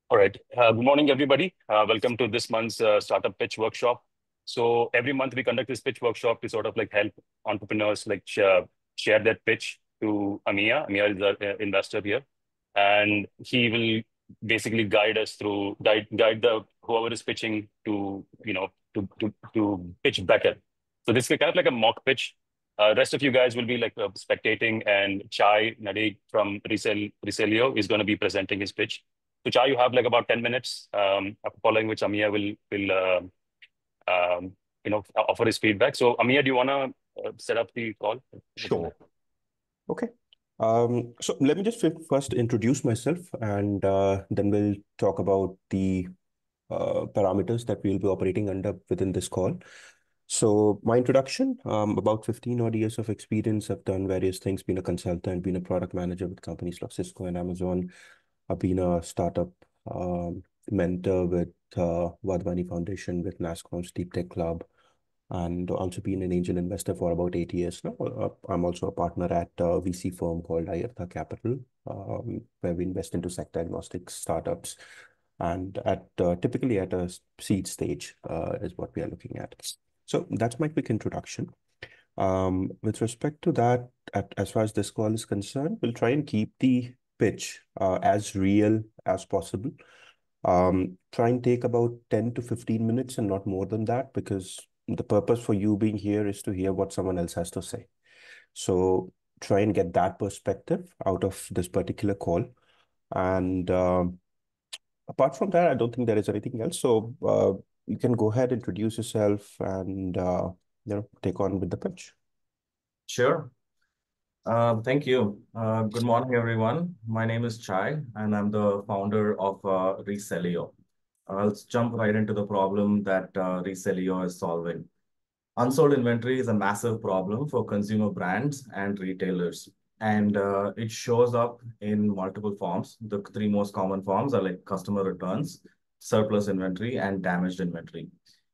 All right. Good morning, everybody. Welcome to this month's startup pitch workshop. So every month we conduct this pitch workshop to sort of like help entrepreneurs like share their pitch to Amiya. Amiya is the investor here, and he will basically guide us through guide the whoever is pitching to to pitch better. So this is kind of like a mock pitch. Rest of you guys will be like spectating, and Chai Nadig from Reselleo is going to be presenting his pitch. So Chai, you have like about 10 minutes, following which Amiya will offer his feedback. So Amiya, do you want to set up the call? Sure. Okay. So let me just first introduce myself, and then we'll talk about the parameters that we'll be operating under within this call. So my introduction, about 15 odd years of experience. I've done various things, been a consultant, been a product manager with companies like Cisco and Amazon. I've been a startup mentor with Vadvani Foundation, with NASSCOM's Deep Tech Club, and also been an angel investor for about 8 years now. I'm also a partner at a VC firm called Ayurtha Capital, where we invest into sector agnostic startups, and at typically at a seed stage is what we are looking at. So that's my quick introduction. With respect to that, as far as this call is concerned, we'll try and keep the pitch as real as possible. Try and take about 10 to 15 minutes and not more than that, because the purpose for you being here is to hear what someone else has to say. So try and get that perspective out of this particular call. And apart from that, I don't think there is anything else. So you can go ahead, introduce yourself, and take on with the pitch. Sure. Thank you. Good morning, everyone. My name is Chai, and I'm the founder of Reselleo. Let's jump right into the problem that Reselleo is solving. Unsold inventory is a massive problem for consumer brands and retailers, and it shows up in multiple forms. The three most common forms are like customer returns, surplus inventory, and damaged inventory.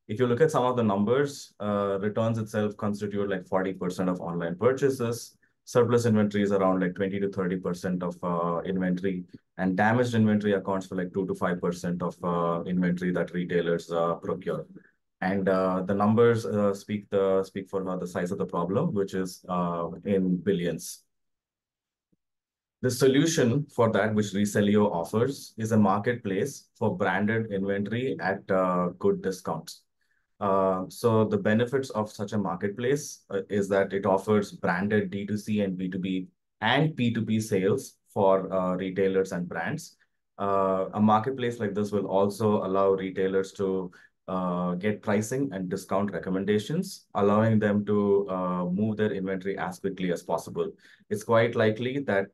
If you look at some of the numbers, returns itself constitute like 40% of online purchases. Surplus inventory is around like 20 to 30% of inventory, and damaged inventory accounts for like 2 to 5% of inventory that retailers procure. And the numbers speak for the size of the problem, which is in billions. The solution for that, which Reselleo offers, is a marketplace for branded inventory at good discounts. So the benefits of such a marketplace is that it offers branded D2C and B2B and P2P sales for retailers and brands. A marketplace like this will also allow retailers to get pricing and discount recommendations, allowing them to move their inventory as quickly as possible. It's quite likely that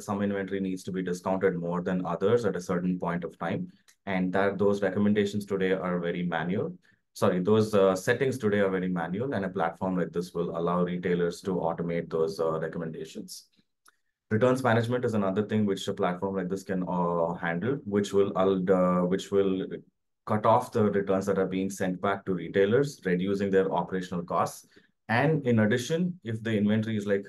some inventory needs to be discounted more than others at a certain point of time, and that those recommendations today are very manual. Sorry, those settings today are very manual, and a platform like this will allow retailers to automate those recommendations. Returns management is another thing which a platform like this can handle, which will cut off the returns that are being sent back to retailers, reducing their operational costs. And in addition, if the inventory is like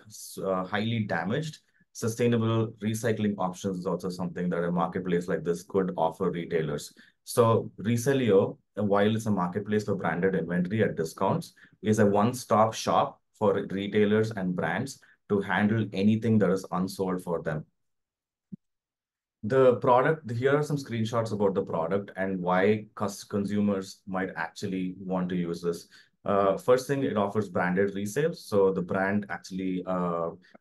highly damaged, sustainable recycling options is also something that a marketplace like this could offer retailers. So Reselleo, while it's a marketplace for branded inventory at discounts, is a one-stop shop for retailers and brands to handle anything that is unsold for them. The product, here are some screenshots about the product and why consumers might actually want to use this. First thing, it offers branded resales. So the brand actually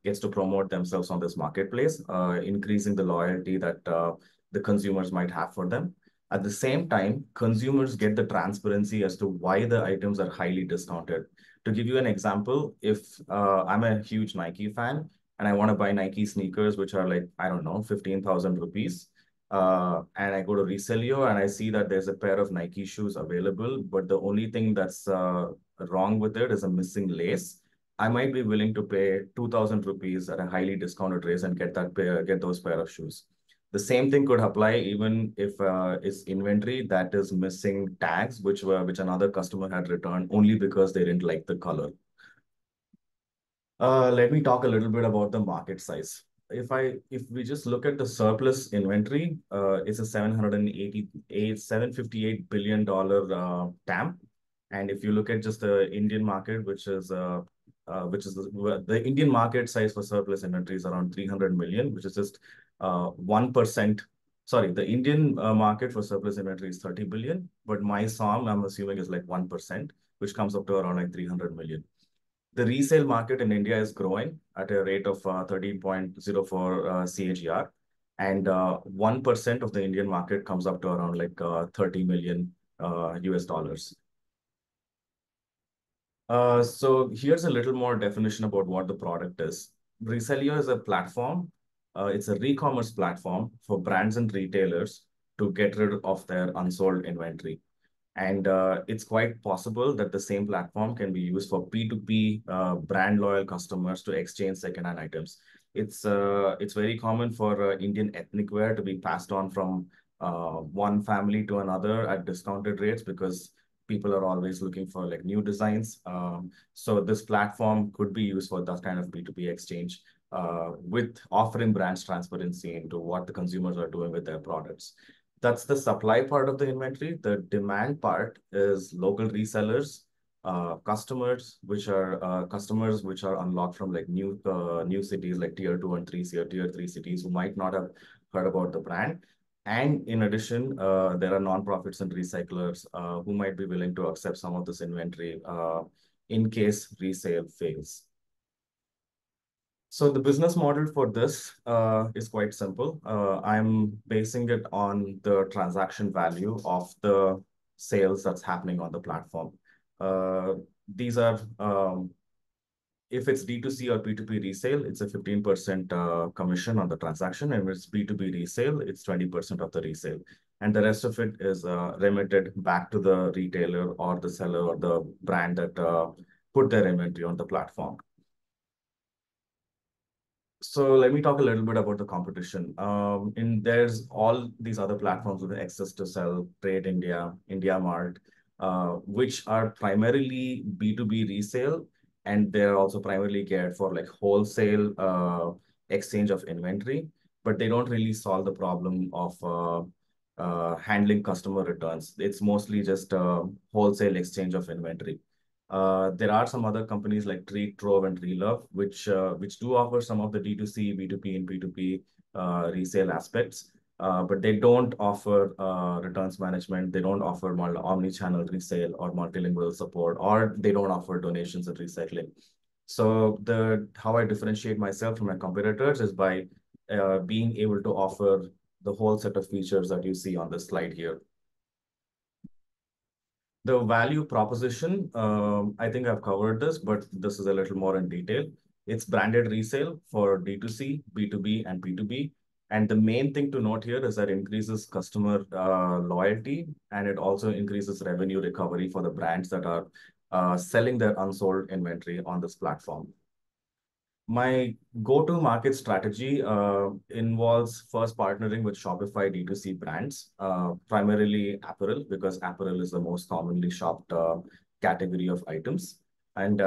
gets to promote themselves on this marketplace, increasing the loyalty that the consumers might have for them. At the same time, consumers get the transparency as to why the items are highly discounted. To give you an example, if I'm a huge Nike fan, and I want to buy Nike sneakers, which are like, I don't know, 15,000 rupees. And I go to Reselleo and I see that there's a pair of Nike shoes available, but the only thing that's wrong with it is a missing lace. I might be willing to pay 2,000 rupees at a highly discounted rate and get those pair of shoes. The same thing could apply even if it's inventory that is missing tags, which another customer had returned only because they didn't like the color. Let me talk a little bit about the market size. if we just look at the surplus inventory, it's a 758 billion dollar TAM. And if you look at just the Indian market, which is the Indian market size for surplus inventory is around 300 million, which is just 1%. Sorry, the Indian market for surplus inventory is 30 billion, but my SOM, I'm assuming, is like 1%, which comes up to around like 300 million. The resale market in India is growing at a rate of 13.04 CAGR, and 1% of the Indian market comes up to around like 30 million US dollars. So here's a little more definition about what the product is. Reselleo is a platform. It's a re-commerce platform for brands and retailers to get rid of their unsold inventory. And it's quite possible that the same platform can be used for P2P brand loyal customers to exchange second-hand items. It's very common for Indian ethnic wear to be passed on from one family to another at discounted rates because people are always looking for like new designs. So this platform could be used for that kind of P2P exchange with offering brands transparency into what the consumers are doing with their products. That's the supply part of the inventory. The demand part is local resellers, customers which are unlocked from like new cities like tier 2 and 3 tier 3 cities who might not have heard about the brand. And in addition, there are nonprofits and recyclers who might be willing to accept some of this inventory in case resale fails. So the business model for this is quite simple. I'm basing it on the transaction value of the sales that's happening on the platform. These are, if it's D2C or P2P resale, it's a 15% commission on the transaction. And if it's B2B resale, it's 20% of the resale. And the rest of it is remitted back to the retailer or the seller or the brand that put their inventory on the platform. So let me talk a little bit about the competition. There's all these other platforms with access to sell, Trade India, India Mart, which are primarily B2B resale, and they're also primarily geared for like wholesale exchange of inventory, but they don't really solve the problem of handling customer returns. It's mostly just wholesale exchange of inventory. There are some other companies like Treat, Trove, and Relove, which do offer some of the D2C, B2P, and P2P resale aspects, but they don't offer returns management. They don't offer omni-channel resale or multilingual support, or they don't offer donations and recycling. So how I differentiate myself from my competitors is by being able to offer the whole set of features that you see on this slide here. The value proposition, I think I've covered this, but this is a little more in detail. It's branded resale for D2C, B2B, and P2B. And the main thing to note here is that it increases customer loyalty, and it also increases revenue recovery for the brands that are selling their unsold inventory on this platform. My go-to market strategy involves first partnering with Shopify D2C brands, primarily apparel, because apparel is the most commonly shopped category of items, and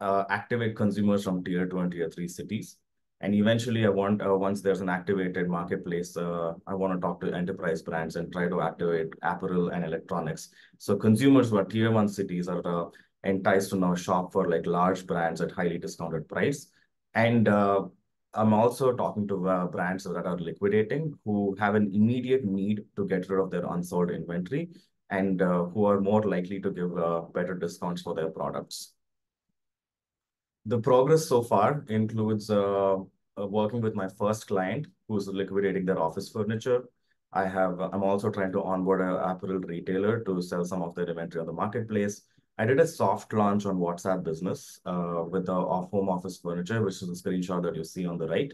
activate consumers from tier 2 and tier 3 cities. And eventually, once there's an activated marketplace, I want to talk to enterprise brands and try to activate apparel and electronics. So consumers who are tier 1 cities are enticed to now shop for like large brands at highly discounted price. And I'm also talking to brands that are liquidating who have an immediate need to get rid of their unsold inventory and who are more likely to give better discounts for their products. The progress so far includes working with my first client who's liquidating their office furniture. I'm also trying to onboard an apparel retailer to sell some of their inventory on the marketplace. I did a soft launch on WhatsApp Business with the home office furniture, which is a screenshot that you see on the right.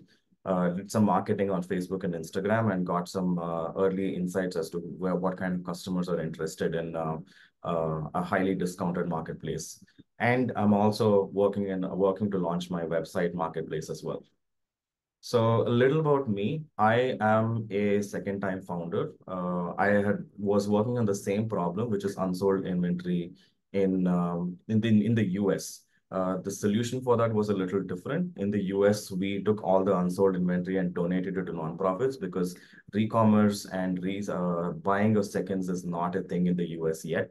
Did some marketing on Facebook and Instagram and got some early insights as to what kind of customers are interested in a highly discounted marketplace. And I'm also working to launch my website marketplace as well. So a little about me. I am a second-time founder. I was working on the same problem, which is unsold inventory in the US. The solution for that was a little different. In the US, we took all the unsold inventory and donated it to nonprofits because re-commerce and buying of seconds is not a thing in the US yet.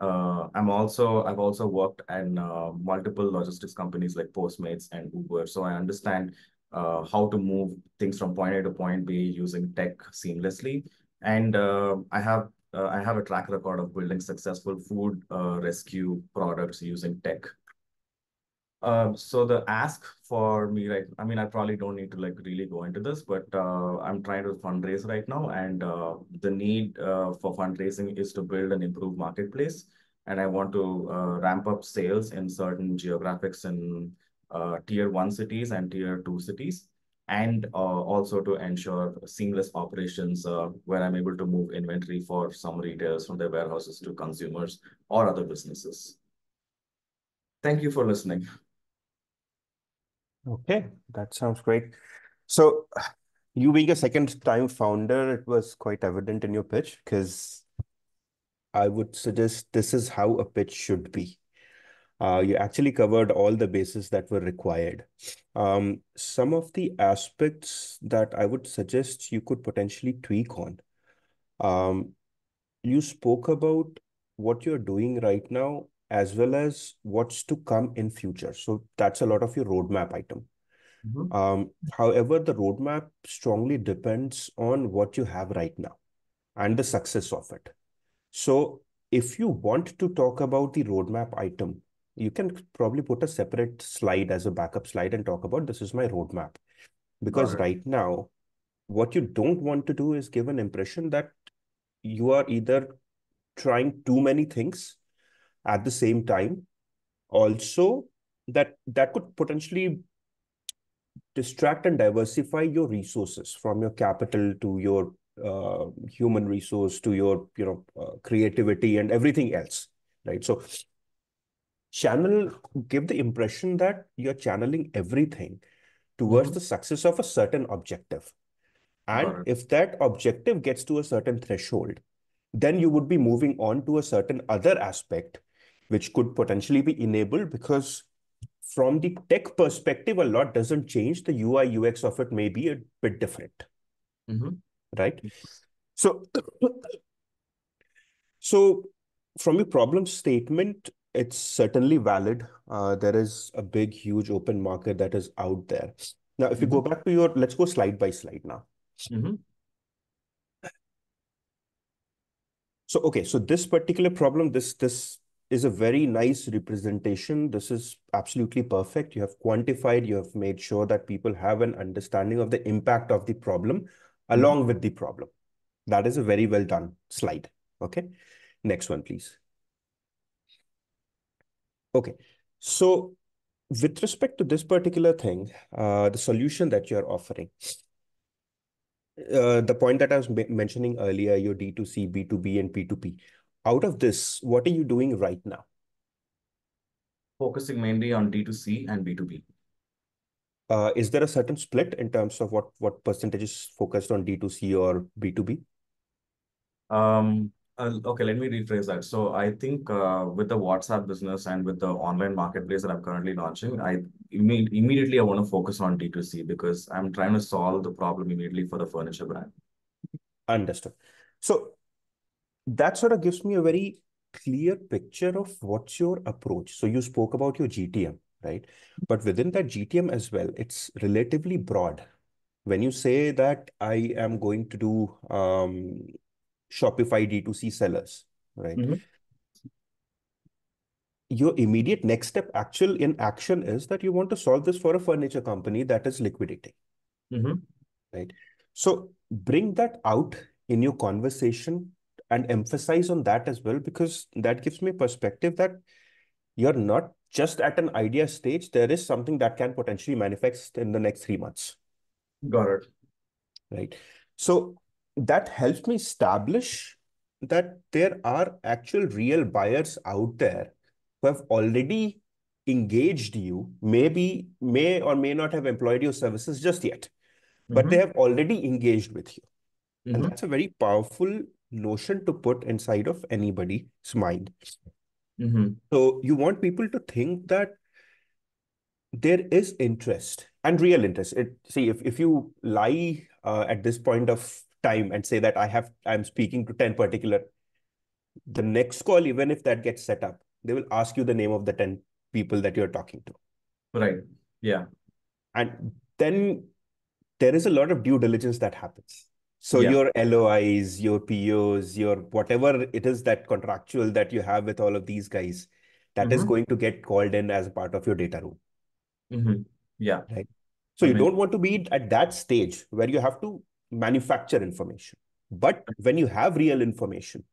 I've also worked in multiple logistics companies like Postmates and Uber, so I understand how to move things from point A to point B using tech seamlessly. And I have a track record of building successful food rescue products using tech. So the ask for me, like, I mean, I probably don't need to like really go into this, but I'm trying to fundraise right now, and the need for fundraising is to build an improved marketplace, and I want to ramp up sales in certain geographics in tier one cities and tier two cities, and also to ensure seamless operations where I'm able to move inventory for some retailers from their warehouses to consumers or other businesses. Thank you for listening. Okay, that sounds great. So, you being a second-time founder, it was quite evident in your pitch because I would suggest this is how a pitch should be. You actually covered all the bases that were required. Some of the aspects that I would suggest you could potentially tweak on. Um, you spoke about what you're doing right now as well as what's to come in future. So that's a lot of your roadmap item. However, the roadmap strongly depends on what you have right now and the success of it. So if you want to talk about the roadmap item, you can probably put a separate slide as a backup slide and talk about this is my roadmap. Got Because it. right now, what you don't want to do is give an impression that you are either trying too many things at the same time. Also, that could potentially distract and diversify your resources from your capital to your human resource to your creativity and everything else, right? So give the impression that you're channeling everything towards the success of a certain objective. Got And it. if that objective gets to a certain threshold, then you would be moving on to a certain other aspect, which could potentially be enabled because from the tech perspective, a lot doesn't change. The UI UX of it may be a bit different, right? So, so from your problem statement, it's certainly valid. There is a big, huge open market that is out there. Now, if you go back to let's go slide by slide now. So, okay, so this particular problem, this is a very nice representation. This is absolutely perfect. You have quantified, you have made sure that people have an understanding of the impact of the problem along with the problem. That is a very well done slide. Okay, next one, please. Okay, so with respect to this particular thing, the solution that you're offering, the point that I was mentioning earlier, your D2C, B2B, and P2P. Out of this, what are you doing right now? Focusing mainly on D2C and B2B. Is there a certain split in terms of what percentage is focused on D2C or B2B? Okay, let me rephrase that. So I think with the WhatsApp business and with the online marketplace that I'm currently launching, immediately I want to focus on D2C because I'm trying to solve the problem immediately for the furniture brand. Understood. So that sort of gives me a very clear picture of what's your approach. So you spoke about your GTM, right? But within that GTM as well, it's relatively broad. When you say that I am going to do Shopify D2C sellers, right? Your immediate next step in action is that you want to solve this for a furniture company that is liquidating, right? So bring that out in your conversation and emphasize on that as well, because that gives me a perspective that you're not just at an idea stage. There is something that can potentially manifest in the next 3 months. Got it. Right. So that helps me establish that there are actual real buyers out there who have already engaged you, may or may not have employed your services just yet, but they have already engaged with you. And that's a very powerful notion to put inside of anybody's mind. So you want people to think that there is interest and real interest. See, if you lie at this point of time and say that I'm speaking to 10 particular, the next call, even if that gets set up, they will ask you the name of the 10 people that you're talking to. Right. Yeah. And then there is a lot of due diligence that happens. So Yeah. your LOIs, your POs, your whatever it is that contractual that you have with all of these guys, that is Mm-hmm. going to get called in as a part of your data room, Mm-hmm. Yeah. right? So That you makes don't want to be at that stage where you have to manufacture information. But when you have real information,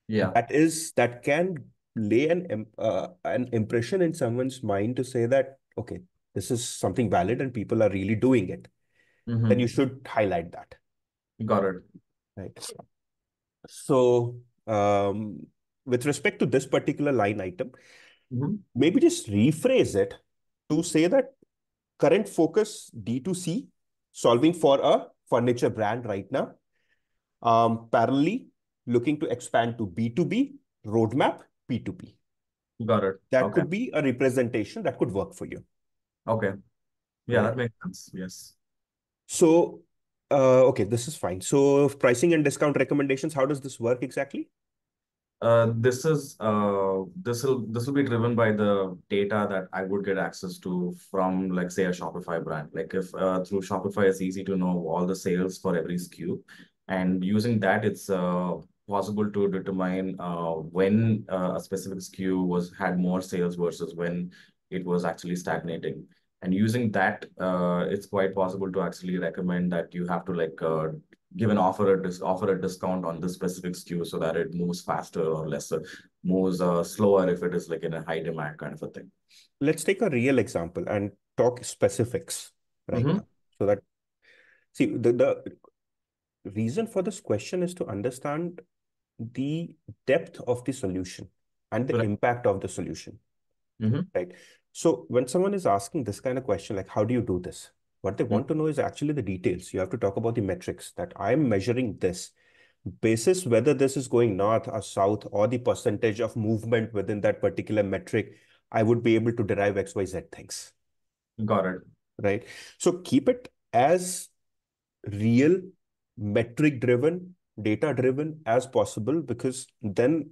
yeah. that can lay an impression in someone's mind to say that, okay, this is something valid and people are really doing it, then you Mm-hmm. should highlight that, Got it. right? So with respect to this particular line item, Mm-hmm. maybe just rephrase it to say that current focus D2C, solving for a furniture brand right now. Parallelly, looking to expand to B2B, roadmap, P2P. Got it. That Okay. could be a representation that could work for you, Okay. Yeah, right? that makes sense. Yes. So, okay, this is fine. So, pricing and discount recommendations, how does this work exactly? This will be driven by the data that I would get access to from, like, say, a Shopify brand. Like, if through Shopify it's easy to know all the sales for every SKU, and using that it's possible to determine when a specific SKU was had more sales versus when it was actually stagnating. And using that, it's quite possible to actually recommend that you have to, like, give an offer a discount on this specific SKU so that it moves faster or lesser, moves slower if it is like in a high demand kind of a thing. Let's take a real example and talk specifics right Mm-hmm. now. So that, see, the reason for this question is to understand the depth of the solution and the Right. impact of the solution, Mm-hmm. right? So when someone is asking this kind of question, like, how do you do this? What they want to know is actually the details. You have to talk about the metrics that I'm measuring this basis, whether this is going north or south or the percentage of movement within that particular metric. I would be able to derive XYZ things, Got it. right? So keep it as real, metric driven, data driven as possible, because then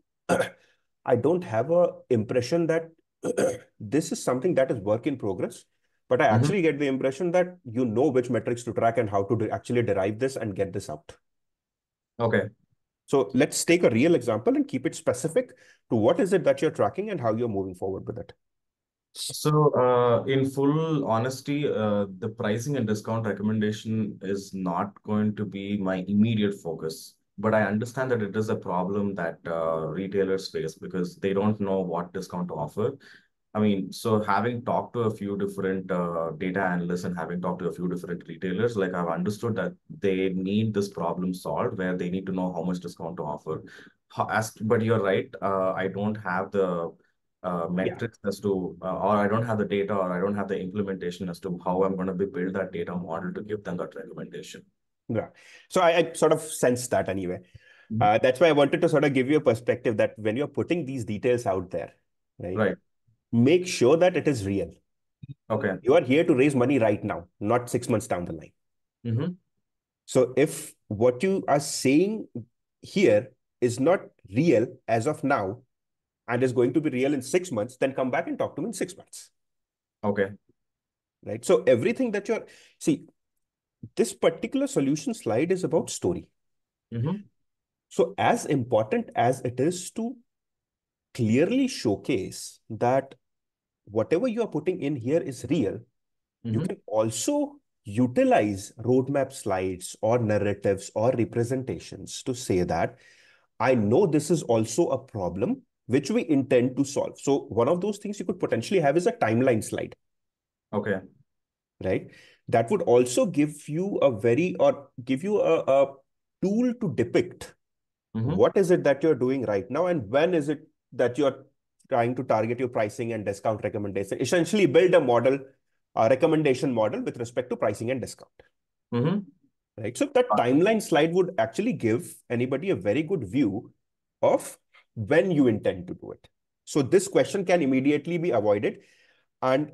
I don't have a impression that this is something that is work in progress, but I Mm-hmm. actually get the impression that you know which metrics to track and how to actually derive this and get this out. Okay. So let's take a real example and keep it specific to what is it that you're tracking and how you're moving forward with it. So, in full honesty, the pricing and discount recommendation is not going to be my immediate focus. But I understand that it is a problem that retailers face because they don't know what discount to offer. I mean, so having talked to a few different data analysts and having talked to a few different retailers, like, I've understood that they need this problem solved where they need to know how much discount to offer. But you're right, I don't have the Yeah. metrics as to, or I don't have the data, or I don't have the implementation as to how I'm going to be build that data model to give them that recommendation. Yeah. So I sort of sense that anyway. Mhm. That's why I wanted to sort of give you a perspective that when you're putting these details out there, right, Right. make sure that it is real. Okay. You are here to raise money right now, not 6 months down the line. Mm-hmm. So if what you are saying here is not real as of now and is going to be real in 6 months, then come back and talk to me in 6 months, Okay. right? So everything that you're, see, this particular solution slide is about story. Mm-hmm. So as important as it is to clearly showcase that whatever you are putting in here is real, you Mm-hmm. can also utilize roadmap slides or narratives or representations to say that I know this is also a problem which we intend to solve. So one of those things you could potentially have is a timeline slide, Okay. right? That would also give you a tool to depict Mm-hmm. what is it that you're doing right now and when is it that you're trying to target your pricing and discount recommendation. Essentially build a model, a recommendation model with respect to pricing and discount, Mm-hmm. right? So that timeline slide would actually give anybody a very good view of when you intend to do it. So this question can immediately be avoided. And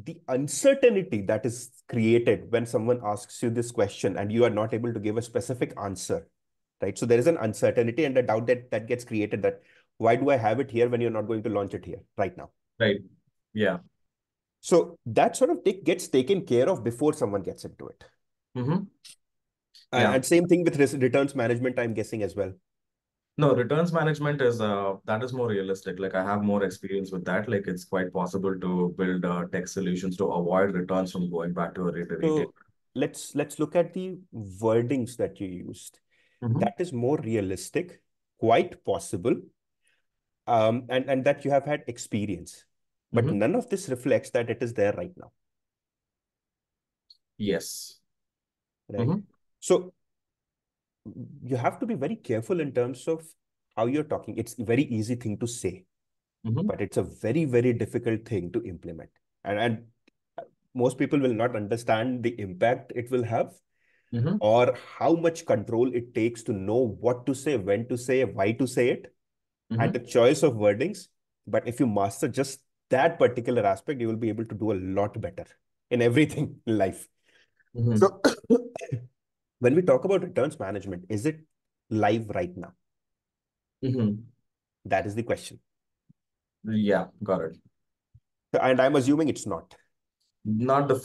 the uncertainty that is created when someone asks you this question and you are not able to give a specific answer, right? So there is an uncertainty and a doubt that gets created, that why do I have it here when you're not going to launch it here right now? Right. Yeah. So that sort of gets taken care of before someone gets into it. Mm-hmm. And, Yeah. and same thing with returns management, I'm guessing as well. No, returns management is that is more realistic. Like I have more experience with that. Like it's quite possible to build tech solutions to avoid returns from going back to a retail. So let's look at the wordings that you used. Mm-hmm. That is more realistic, quite possible, and that you have had experience. But Mm-hmm. none of this reflects that it is there right now, Yes. right? Mm-hmm. So you have to be very careful in terms of how you're talking. It's a very easy thing to say, Mm-hmm. but it's a very, very difficult thing to implement. And most people will not understand the impact it will have, Mm-hmm. or how much control it takes to know what to say, when to say, why to say it, and Mm-hmm. the choice of wordings. But if you master just that particular aspect, you will be able to do a lot better in everything in life. Mm-hmm. So when we talk about returns management, is it live right now? Mm-hmm. That is the question. Yeah, got it. And I'm assuming it's not. Not the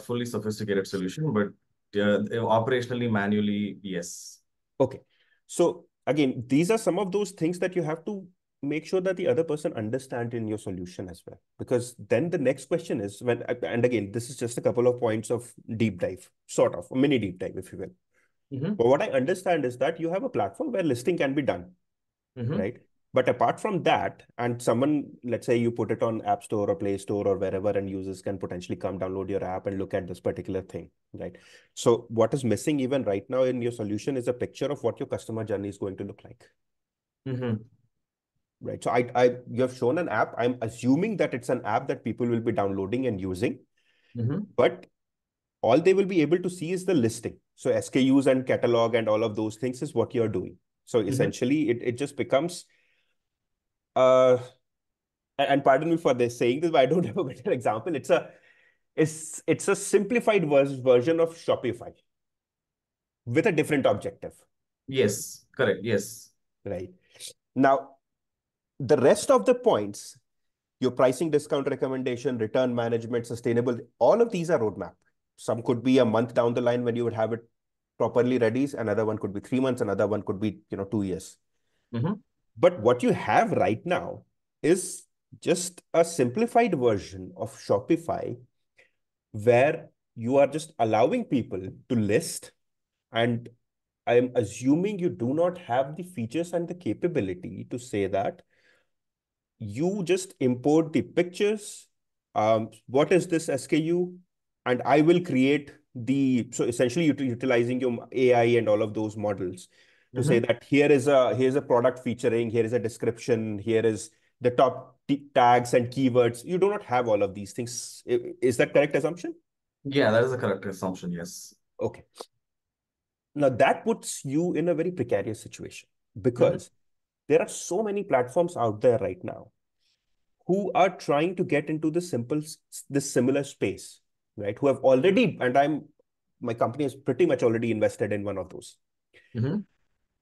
fully sophisticated solution, but operationally, manually, yes. Okay. So again, these are some of those things that you have to make sure that the other person understands in your solution as well. Because then the next question is when, and again, this is just a couple of points of deep dive, sort of a mini deep dive, if you will. Mm-hmm. But what I understand is that you have a platform where listing can be done, Mm-hmm. right? But apart from that, and someone, let's say you put it on App Store or Play Store or wherever, and users can potentially come download your app and look at this particular thing, right? So what is missing even right now in your solution is a picture of what your customer journey is going to look like, Mm-hmm. right? So you have shown an app. I'm assuming that it's an app that people will be downloading and using, Mm-hmm. but all they will be able to see is the listing. So SKUs and catalog and all of those things is what you're doing. So Mm-hmm. essentially, it just becomes uh and pardon me for this saying this, but I don't have a better example. It's a simplified version of Shopify with a different objective, Yes, correct. Yes. right? Now, the rest of the points, your pricing, discount recommendation, return management, sustainable, all of these are roadmap. Some could be a month down the line when you would have it properly ready. Another one could be 3 months. Another one could be 2 years. Mm-hmm. But what you have right now is just a simplified version of Shopify where you are just allowing people to list. And I'm assuming you do not have the features and the capability to say that you just import the pictures. What is this SKU? And I will create so essentially utilizing your AI and all of those models to say Mm-hmm. that here's a product featuring, here is a description, here is the top tags and keywords. You do not have all of these things. Is that correct assumption? Yeah, that is a correct assumption. Yes. Okay. Now that puts you in a very precarious situation Mm-hmm. because there are so many platforms out there right now who are trying to get into this similar space, right? Who have already, and my company is pretty much already invested in one of those. Mm-hmm.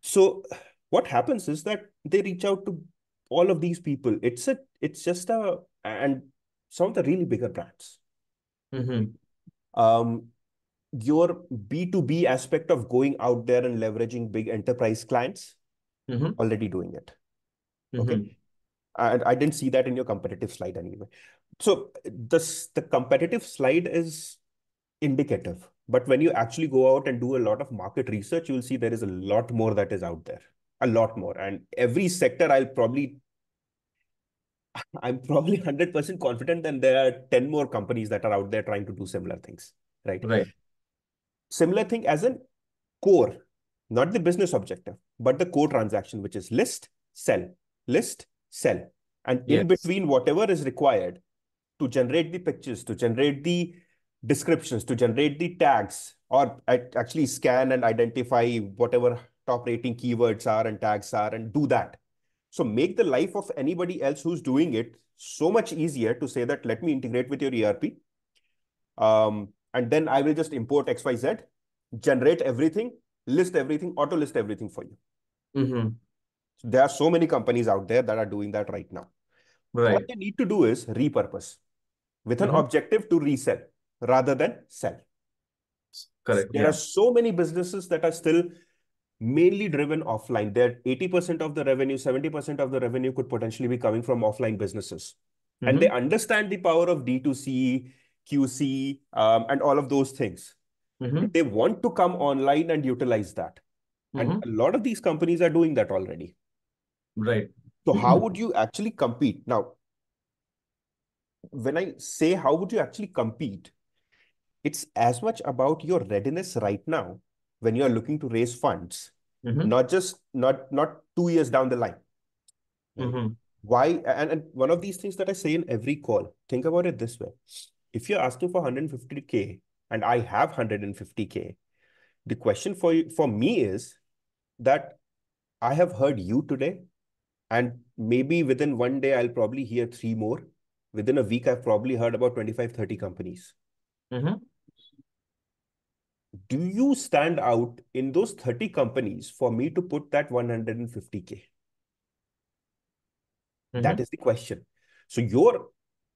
So what happens is that they reach out to all of these people. And some of the really bigger brands. Mm-hmm. Um, your B2B aspect of going out there and leveraging big enterprise clients, Mm-hmm. already doing it. Okay. Mm-hmm. And I didn't see that in your competitive slide anyway. So the competitive slide is indicative, but when you actually go out and do a lot of market research, you'll see there is a lot more that is out there, a lot more. And every sector, I'm probably 100% confident that there are 10 more companies that are out there trying to do similar things, right? Right. Similar thing as in core, not the business objective, but the core transaction, which is list, sell. And in Yes. between, whatever is required to generate the pictures, to generate the descriptions, to generate the tags, or actually scan and identify whatever top rating keywords are and tags are and do that. So make the life of anybody else who's doing it so much easier to say that let me integrate with your ERP, and then I will just import XYZ, generate everything, list everything, auto list everything for you. Mm-hmm. So there are so many companies out there that are doing that right now. All Right. they need to do is repurpose with an Mm-hmm. objective to resell rather than sell. Correct. There are Yeah. so many businesses that are still mainly driven offline. They're 80% of the revenue, 70% of the revenue could potentially be coming from offline businesses. And they Mm-hmm. understand the power of D2C, QC, and all of those things. Mm-hmm. But they want to come online and utilize that. And Mm-hmm. a lot of these companies are doing that already. Right. So how would you actually compete? Now, when I say how would you actually compete, it's as much about your readiness right now when you're looking to raise funds, Mm-hmm. not just not 2 years down the line, right? Mm-hmm. Why? And one of these things that I say in every call, think about it this way. If you're asking for 150K and I have 150K, the question for me is that I have heard you today, and maybe within one day, I'll probably hear three more. Within a week, I've probably heard about 25, 30 companies. Mm-hmm. Do you stand out in those 30 companies for me to put that 150K? That Mm-hmm. is the question. So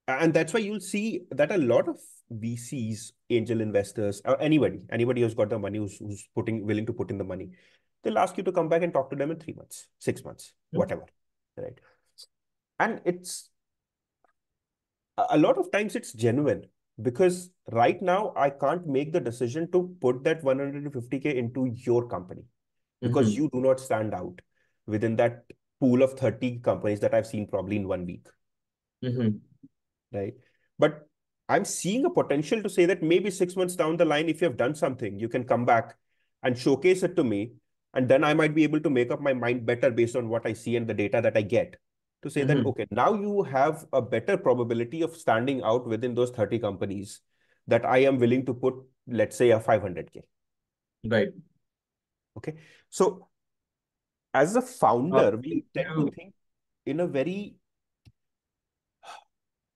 and that's why you'll see that a lot of VCs, angel investors, or anybody who's got the money, who's willing to put in the money, they'll ask you to come back and talk to them in 3 months, 6 months, whatever, right? And it's a lot of times it's genuine because right now I can't make the decision to put that 150K into your company because Mm-hmm. you do not stand out within that pool of 30 companies that I've seen probably in 1 week, Mm-hmm. right? But I'm seeing a potential to say that maybe 6 months down the line, if you have done something, you can come back and showcase it to me. And then I might be able to make up my mind better based on what I see and the data that I get to say that, Mm-hmm. okay, now you have a better probability of standing out within those 30 companies that I am willing to put, let's say, a 500K. Right. Okay. So as a founder, we tend to You, think in a very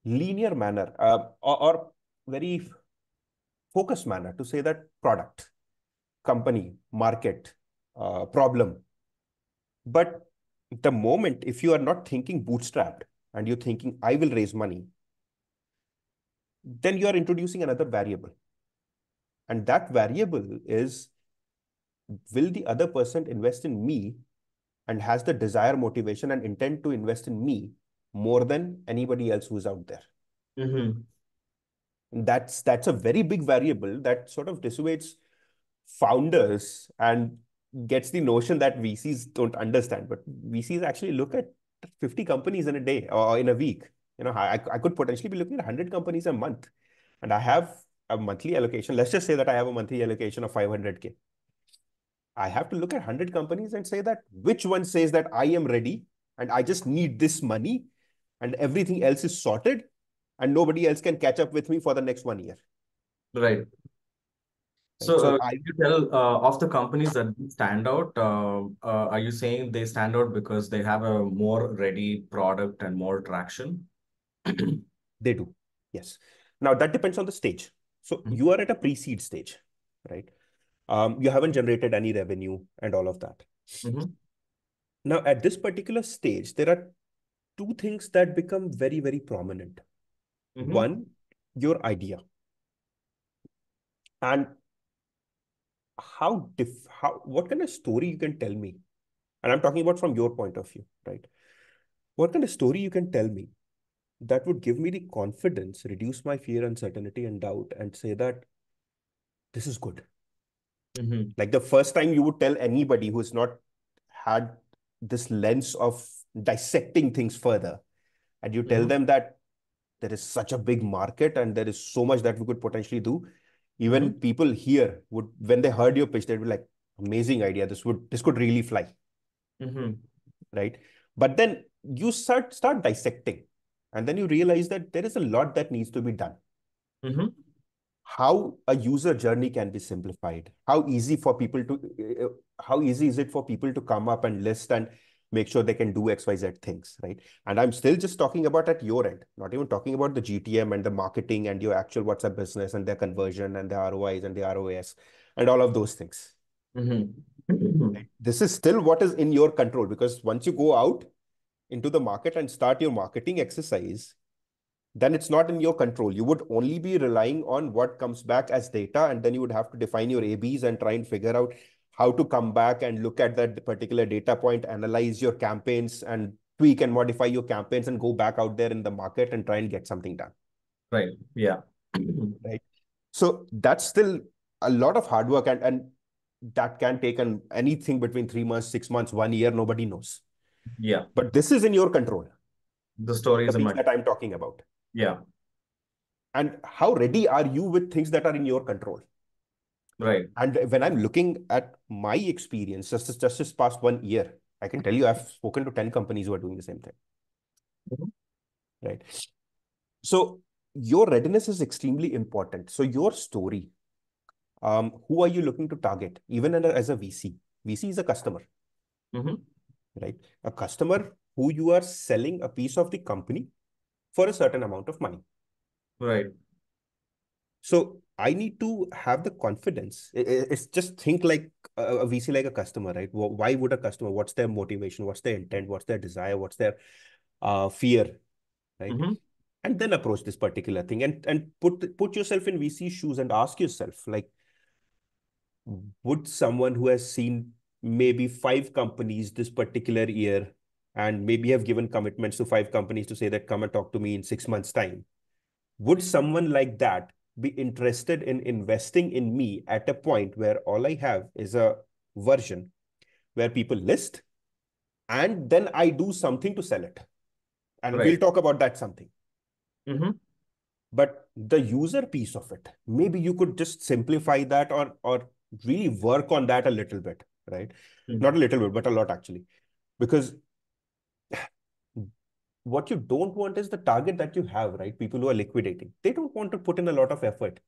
linear manner, or very focused manner to say that product, company, market, problem. But the moment, if you are not thinking bootstrapped and you're thinking, I will raise money, then you are introducing another variable. And that variable is, will the other person invest in me and has the desire, motivation, and intent to invest in me more than anybody else who's out there? mm-hmm. And that's a very big variable that sort of dissuades founders and gets the notion that VCs don't understand. But VCs actually look at 50 companies in a day or in a week. I could potentially be looking at 100 companies a month, and I have a monthly allocation. Let's just say that I have a monthly allocation of 500K. I have to look at 100 companies and say that which one says that I am ready and I just need this money and everything else is sorted and nobody else can catch up with me for the next 1 year. Right. Right. So, So can you tell of the companies that stand out, are you saying they stand out because they have a more ready product and more traction? they do. Yes. Now that depends on the stage. So you are at a pre-seed stage, right? You haven't generated any revenue and all of that. Mm-hmm. Now at this particular stage, there are two things that become very, very prominent. Mm-hmm. One, your idea. And what kind of story you can tell me? And I'm talking about from your point of view, right? What kind of story you can tell me that would give me the confidence, reduce my fear, uncertainty, and doubt, and say that this is good. Mm-hmm. Like the first time you would tell anybody who's not had this lens of dissecting things further, and you tell Mm-hmm. them that there is such a big market and there is so much that we could potentially do. Even Mm-hmm. people here would, when they heard your pitch, they'd be like, amazing idea. This could really fly, Mm-hmm. right? But then you start dissecting, and then you realize that there is a lot that needs to be done. Mm-hmm. How a user journey can be simplified, how easy is it for people to come up and list and make sure they can do XYZ things, right? And I'm still just talking about at your end, not even talking about the GTM and the marketing and your actual WhatsApp business and their conversion and the ROIs and the ROS and all of those things. Mm-hmm. This is still what is in your control, because once you go out into the market and start your marketing exercise, then it's not in your control. You would only be relying on what comes back as data, and then you would have to define your ABs and try and figure out how to come back and look at that particular data point, analyze your campaigns and tweak and modify your campaigns and go back out there in the market and try and get something done. Right. Yeah. Right. So that's still a lot of hard work, and that can take anything between 3 months, 6 months, 1 year, nobody knows. Yeah. But this is in your control, The story the is in piece my, that I'm talking about. yeah. And how ready are you with things that are in your control? Right. And when I'm looking at my experience, just this past 1 year, I can tell you I've spoken to 10 companies who are doing the same thing. Mhm. Right. So your readiness is extremely important. So your story, who are you looking to target? Even as a VC. VC is a customer, Mm-hmm. right? A customer who you are selling a piece of the company for a certain amount of money. Right. So I need to have the confidence. It's just think like a VC, like a customer, right? Why would a customer, what's their motivation? What's their intent? What's their desire? What's their fear, right? Mm-hmm. And then approach this particular thing, and put yourself in VC shoes and ask yourself, like, would someone who has seen maybe 5 companies this particular year and maybe have given commitments to 5 companies to say that come and talk to me in 6 months' time, would someone like that be interested in investing in me at a point where all I have is a version where people list and then I do something to sell it? And we'll Right. talk about that something. Mm-hmm. But the user piece of it, maybe you could just simplify that, or really work on that a little bit, right? Not a little bit, but a lot actually. Because what you don't want is the target that you have, right? People who are liquidating, they don't want to put in a lot of effort.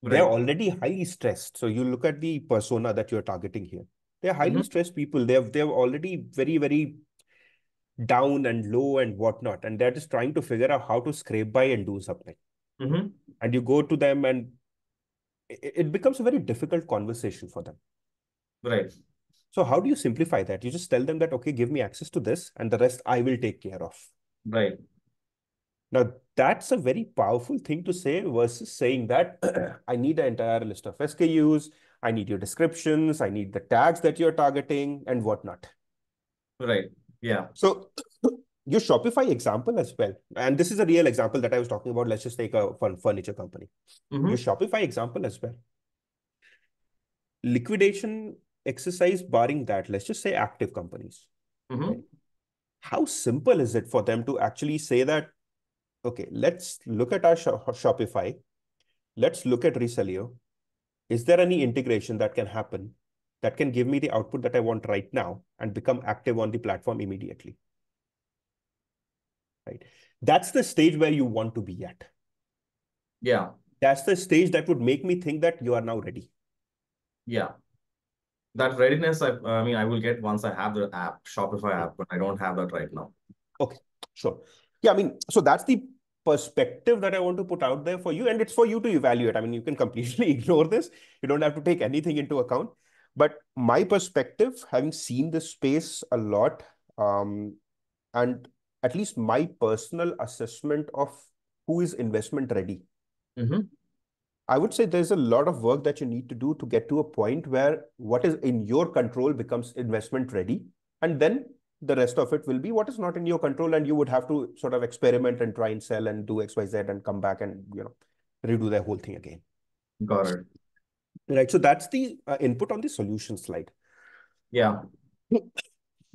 They're Right. already highly stressed. So you look at the persona that you're targeting here. They're highly Mm-hmm. stressed people. They're already very, very down and low and whatnot. And they're just trying to figure out how to scrape by and do something. Mm-hmm. And you go to them and it becomes a very difficult conversation for them. Right. So how do you simplify that? You just tell them that, okay, give me access to this and the rest I will take care of. Right. Now, that's a very powerful thing to say versus saying that I need an entire list of SKUs, I need your descriptions, I need the tags that you're targeting and whatnot. Right. Yeah. So your Shopify example as well, and this is a real example that I was talking about. Let's just take a furniture company. Your Mm-hmm. Shopify example as well. Liquidation exercise barring that, let's just say active companies, Mm-hmm. right? How simple is it for them to actually say that, okay, let's look at our Shopify, let's look at Reselleo. Is there any integration that can happen that can give me the output that I want right now and become active on the platform immediately? Right? That's the stage where you want to be at. Yeah. That's the stage that would make me think that you are now ready. Yeah. That readiness, I mean, I will get once I have the app, Shopify app, but I don't have that right now. Okay, sure. Yeah, I mean, so that's the perspective that I want to put out there for you, and it's for you to evaluate. I mean, you can completely ignore this. You don't have to take anything into account. But my perspective, having seen this space a lot, and at least my personal assessment of who is investment ready, Mm-hmm. I would say there's a lot of work that you need to do to get to a point where what is in your control becomes investment ready. And then the rest of it will be what is not in your control. And you would have to sort of experiment and try and sell and do XYZ and come back and, redo the whole thing again. Got it. Right. So that's the input on the solution slide. Yeah.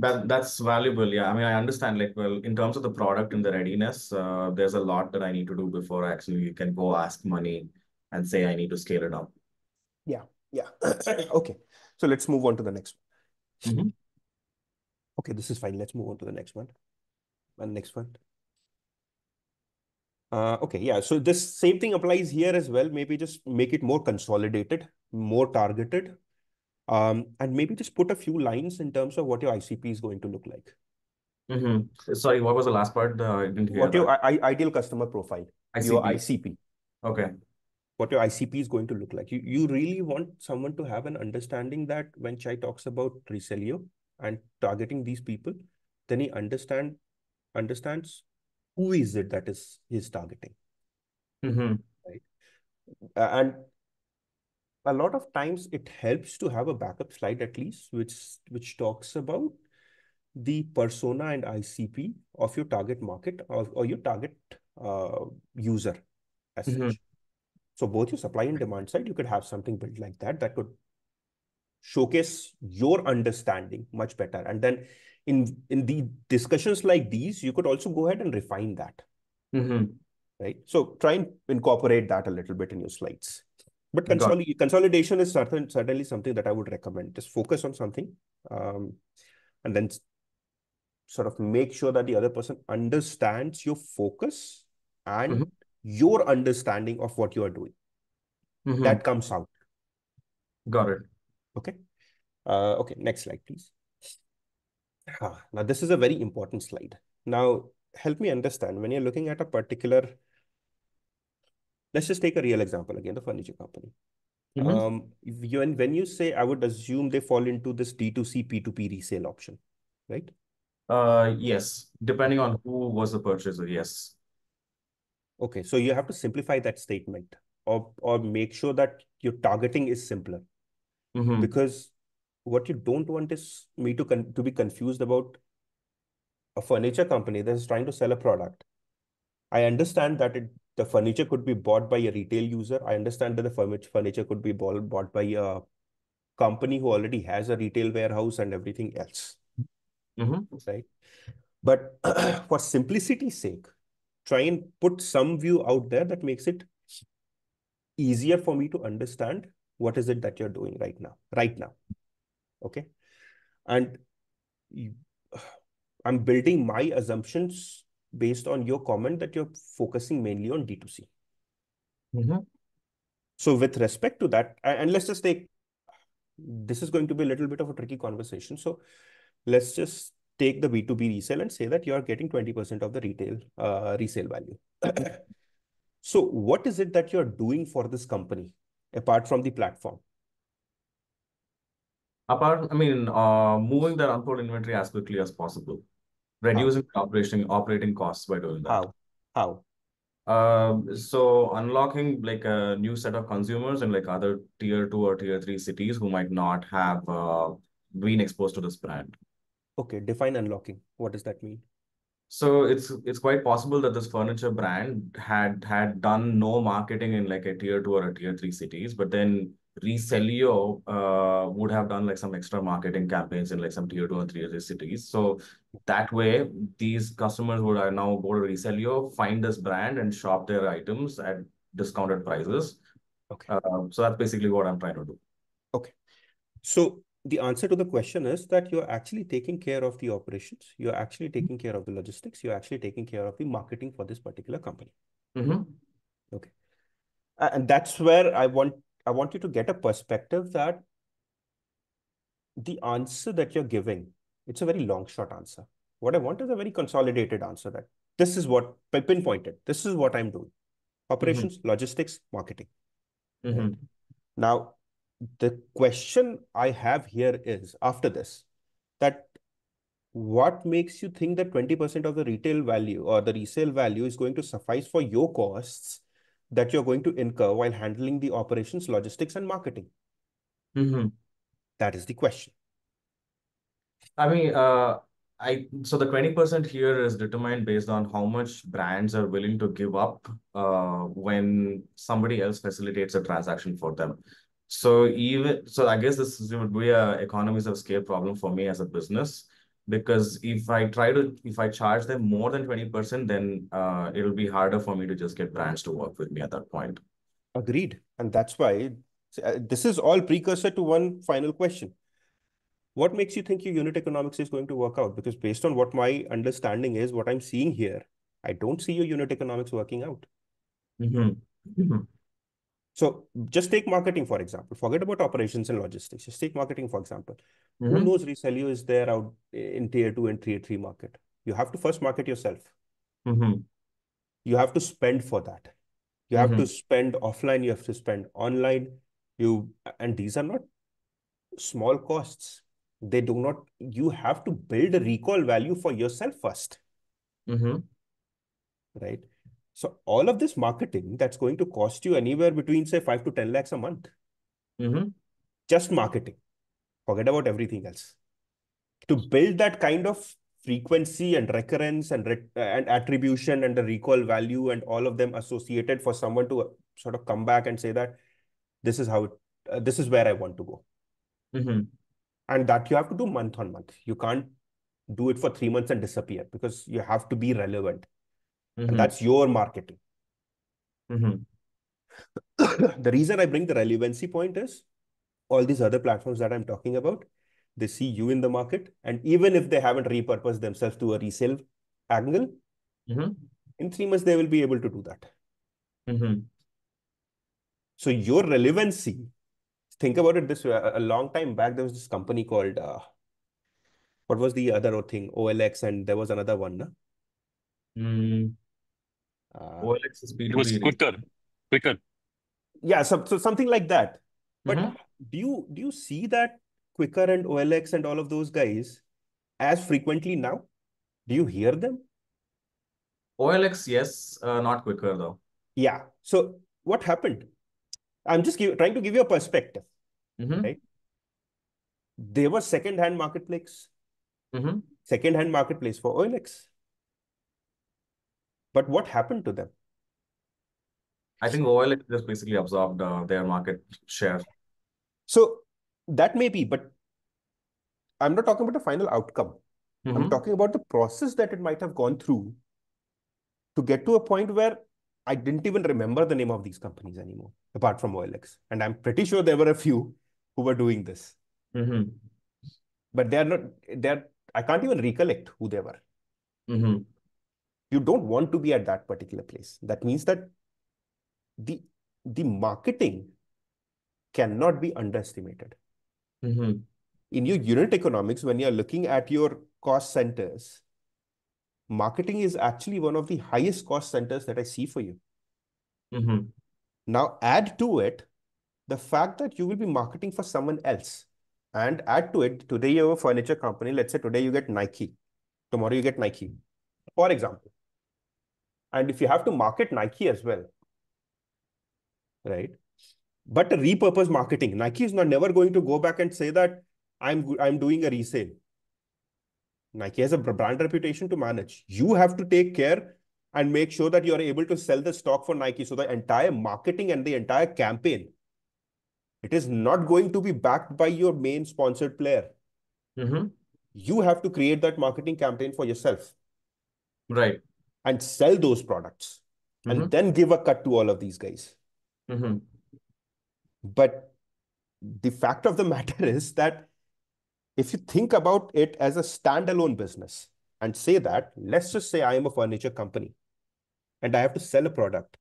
That's valuable. Yeah. I mean, I understand, like, well, in terms of the product and the readiness, there's a lot that I need to do before actually you can go ask money and say I need to scale it up. Yeah. Yeah. Okay. So let's move on to the next one. Mm-hmm. Okay, this is fine. Let's move on to the next one. And next one. Okay, yeah. So this same thing applies here as well. Maybe just make it more consolidated, more targeted. And maybe just put a few lines in terms of what your ICP is going to look like. Sorry, what was the last part? I didn't hear What your that. ideal customer profile, your ICP. ICP, Okay. what your ICP is going to look like. You really want someone to have an understanding that when Chai talks about Reselleo and targeting these people, then he understands who is it that is he's targeting, right? And a lot of times it helps to have a backup slide at least, which talks about the persona and ICP of your target market or your target user as such. So both your supply and demand side, you could have something built like that that could showcase your understanding much better. And then in the discussions like these, you could also go ahead and refine that, right? So try and incorporate that a little bit in your slides. But Got consolidation is certainly something that I would recommend. Just focus on something, and then sort of make sure that the other person understands your focus and Mhm. your understanding of what you are doing. Mhm. That comes out. Got it. Okay. Okay. Next slide, please. Now, this is a very important slide. Now, help me understand when you're looking at a particular, let's just take a real example again, the furniture company. Mhm. When you say, I would assume they fall into this D2C, P2P resale option, right? Yes. Depending on who was the purchaser, yes. Okay, so you have to simplify that statement or make sure that your targeting is simpler, because what you don't want is me to be confused about a furniture company that is trying to sell a product. I understand that the furniture could be bought by a retail user. I understand that the furniture could be bought by a company who already has a retail warehouse and everything else, right? But for simplicity's sake, try and put some view out there that makes it easier for me to understand what is it that you're doing right now. Okay. And you, I'm building my assumptions based on your comment that you're focusing mainly on D2C. So with respect to that, and let's just take, this is going to be a little bit of a tricky conversation. So let's just take the B2B resale and say that you are getting 20% of the retail resale value. So what is it that you're doing for this company apart from the platform? Moving that unsold inventory as quickly as possible, How? reducing operating costs by doing that. How? So unlocking like a new set of consumers in like other tier 2 or tier 3 cities who might not have been exposed to this brand. Okay, define unlocking. What does that mean? So it's quite possible that this furniture brand had done no marketing in like a tier 2 or a tier 3 cities, but then Reselleo would have done like some extra marketing campaigns in like some tier 2 or tier 3 cities. So that way, these customers would now go to Reselleo, find this brand, and shop their items at discounted prices. Okay. So that's basically what I'm trying to do. Okay. So the answer to the question is that you're actually taking care of the operations. You're actually taking care of the logistics. You're actually taking care of the marketing for this particular company. Okay. And that's where I want you to get a perspective that the answer that you're giving, it's a very long shot answer. What I want is a very consolidated answer that this is what pinpointed. This is what I'm doing. Operations, logistics, marketing. Right? Now, the question I have here is after this, that what makes you think that 20% of the retail value or the resale value is going to suffice for your costs that you're going to incur while handling the operations, logistics, and marketing? That is the question. I mean, so the 20% here is determined based on how much brands are willing to give up when somebody else facilitates a transaction for them. So I guess would be a economies of scale problem for me as a business, because if I charge them more than 20%, then it'll be harder for me to just get brands to work with me at that point. Agreed. And that's why this is all precursor to one final question. What makes you think your unit economics is going to work out? Because based on what my understanding is, what I'm seeing here, I don't see your unit economics working out. So just take marketing, for example. Forget about operations and logistics. Just take marketing, for example. Who Mm-hmm. knows Reselleo is there out in tier 2 and tier 3 market? You have to first market yourself. Mm-hmm. You have to spend for that. You have Mm-hmm. to spend offline, you have to spend online. And these are not small costs. They do not, you have to build a recall value for yourself first, Mm-hmm. right? So all of this marketing that's going to cost you anywhere between say 5 to 10 lakhs a month, Mm-hmm. just marketing. Forget about everything else. To build that kind of frequency and recurrence and attribution and the recall value and all of them associated for someone to sort of come back and say that this is how this is where I want to go. Mm-hmm. And that you have to do month on month. You can't do it for 3 months and disappear because you have to be relevant. And Mm-hmm. that's your marketing. Mm-hmm. The reason I bring the relevancy point is all these other platforms that I'm talking about, they see you in the market. And even if they haven't repurposed themselves to a resale angle, Mm-hmm. in 3 months, they will be able to do that. Mm-hmm. So your relevancy, think about it this way. A long time back, there was this company called, what was the other thing? OLX, and there was another one. Na? Mm. Uh, OLX is It was B2B. quicker. yeah, so something like that. But Mm-hmm. do you see that Quicker and OLX and all of those guys as frequently now? Do you hear them? OLX, yes, not quicker though. Yeah. So what happened? I'm just trying to give you a perspective, Mm-hmm. right? They were Mm-hmm. second-hand marketplace for OLX. But what happened to them? I think OLX just basically absorbed their market share. So that may be, but I'm not talking about the final outcome. I'm Mm-hmm. talking about the process that it might have gone through to get to a point where I didn't even remember the name of these companies anymore, apart from OLX. And I'm pretty sure there were a few who were doing this, Mm-hmm. but I can't even recollect who they were. Mm-hmm. You don't want to be at that particular place. That means that the, the marketing cannot be underestimated. Mm-hmm. In your unit economics, when you're looking at your cost centers, marketing is actually one of the highest cost centers that I see for you. Mm-hmm. Now add to it the fact that you will be marketing for someone else, and add to it, today you have a furniture company. Let's say today you get Nike, tomorrow you get Nike, for example. And if you have to market Nike as well, right? But a repurpose marketing, Nike is not never going to go back and say that I'm doing a resale. Nike has a brand reputation to manage. You have to take care and make sure that you are able to sell the stock for Nike. So the entire marketing and the entire campaign, it is not going to be backed by your main sponsored player. Mm-hmm. You have to create that marketing campaign for yourself Right. and sell those products Mm-hmm. and then give a cut to all of these guys. Mm-hmm. But the fact of the matter is that if you think about it as a standalone business and say that, let's just say I am a furniture company and I have to sell a product,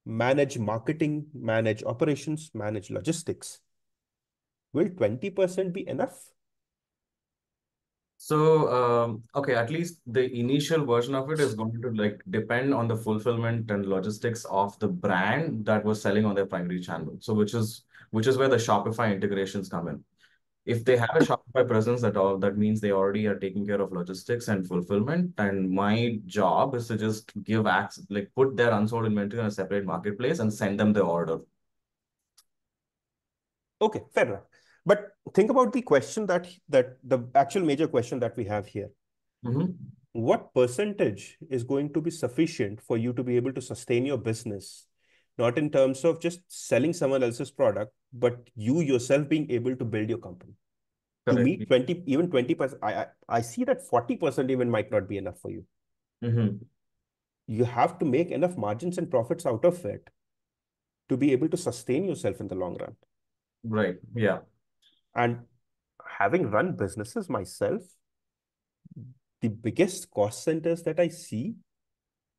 manage marketing, manage operations, manage logistics. Will 20% be enough? So, okay, at least the initial version of it is going to like depend on the fulfillment and logistics of the brand that was selling on their primary channel. So, which is where the Shopify integrations come in. If they have a Shopify presence at all, that means they already are taking care of logistics and fulfillment. And my job is to just give access, like put their unsold inventory on a separate marketplace and send them the order. Okay, fair enough. But think about the question that the actual major question that we have here. Mm-hmm. What percentage is going to be sufficient for you to be able to sustain your business? Not in terms of just selling someone else's product, but you yourself being able to build your company. To Correct. me, 20, even 20%, I see that 40% even might not be enough for you. Mm-hmm. You have to make enough margins and profits out of it to be able to sustain yourself in the long run. Right. Yeah. And having run businesses myself, the biggest cost centers that I see,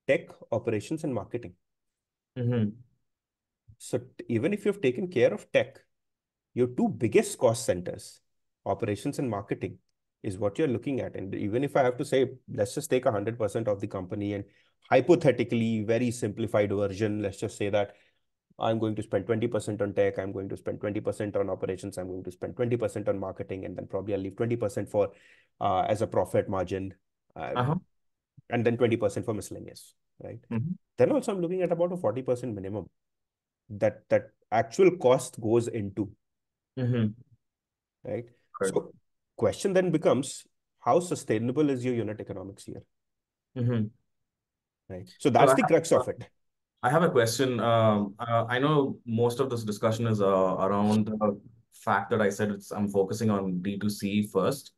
tech, operations, and marketing. Mm-hmm. So even if you've taken care of tech, your two biggest cost centers, operations and marketing, is what you're looking at. And even if I have to say, let's just take 100% of the company and hypothetically, very simplified version, let's just say that I'm going to spend 20% on tech, I'm going to spend 20% on operations, I'm going to spend 20% on marketing, and then probably I'll leave 20% for as a profit margin, Uh-huh. and then 20% for miscellaneous, right? Mm-hmm. Then also I'm looking at about a 40% minimum that actual cost goes into, Mm-hmm. right? Correct. So question then becomes, how sustainable is your unit economics here, Mm-hmm. right? So So that's the crux of it. I have a question. I know most of this discussion is around the fact that I said I'm focusing on D2C first.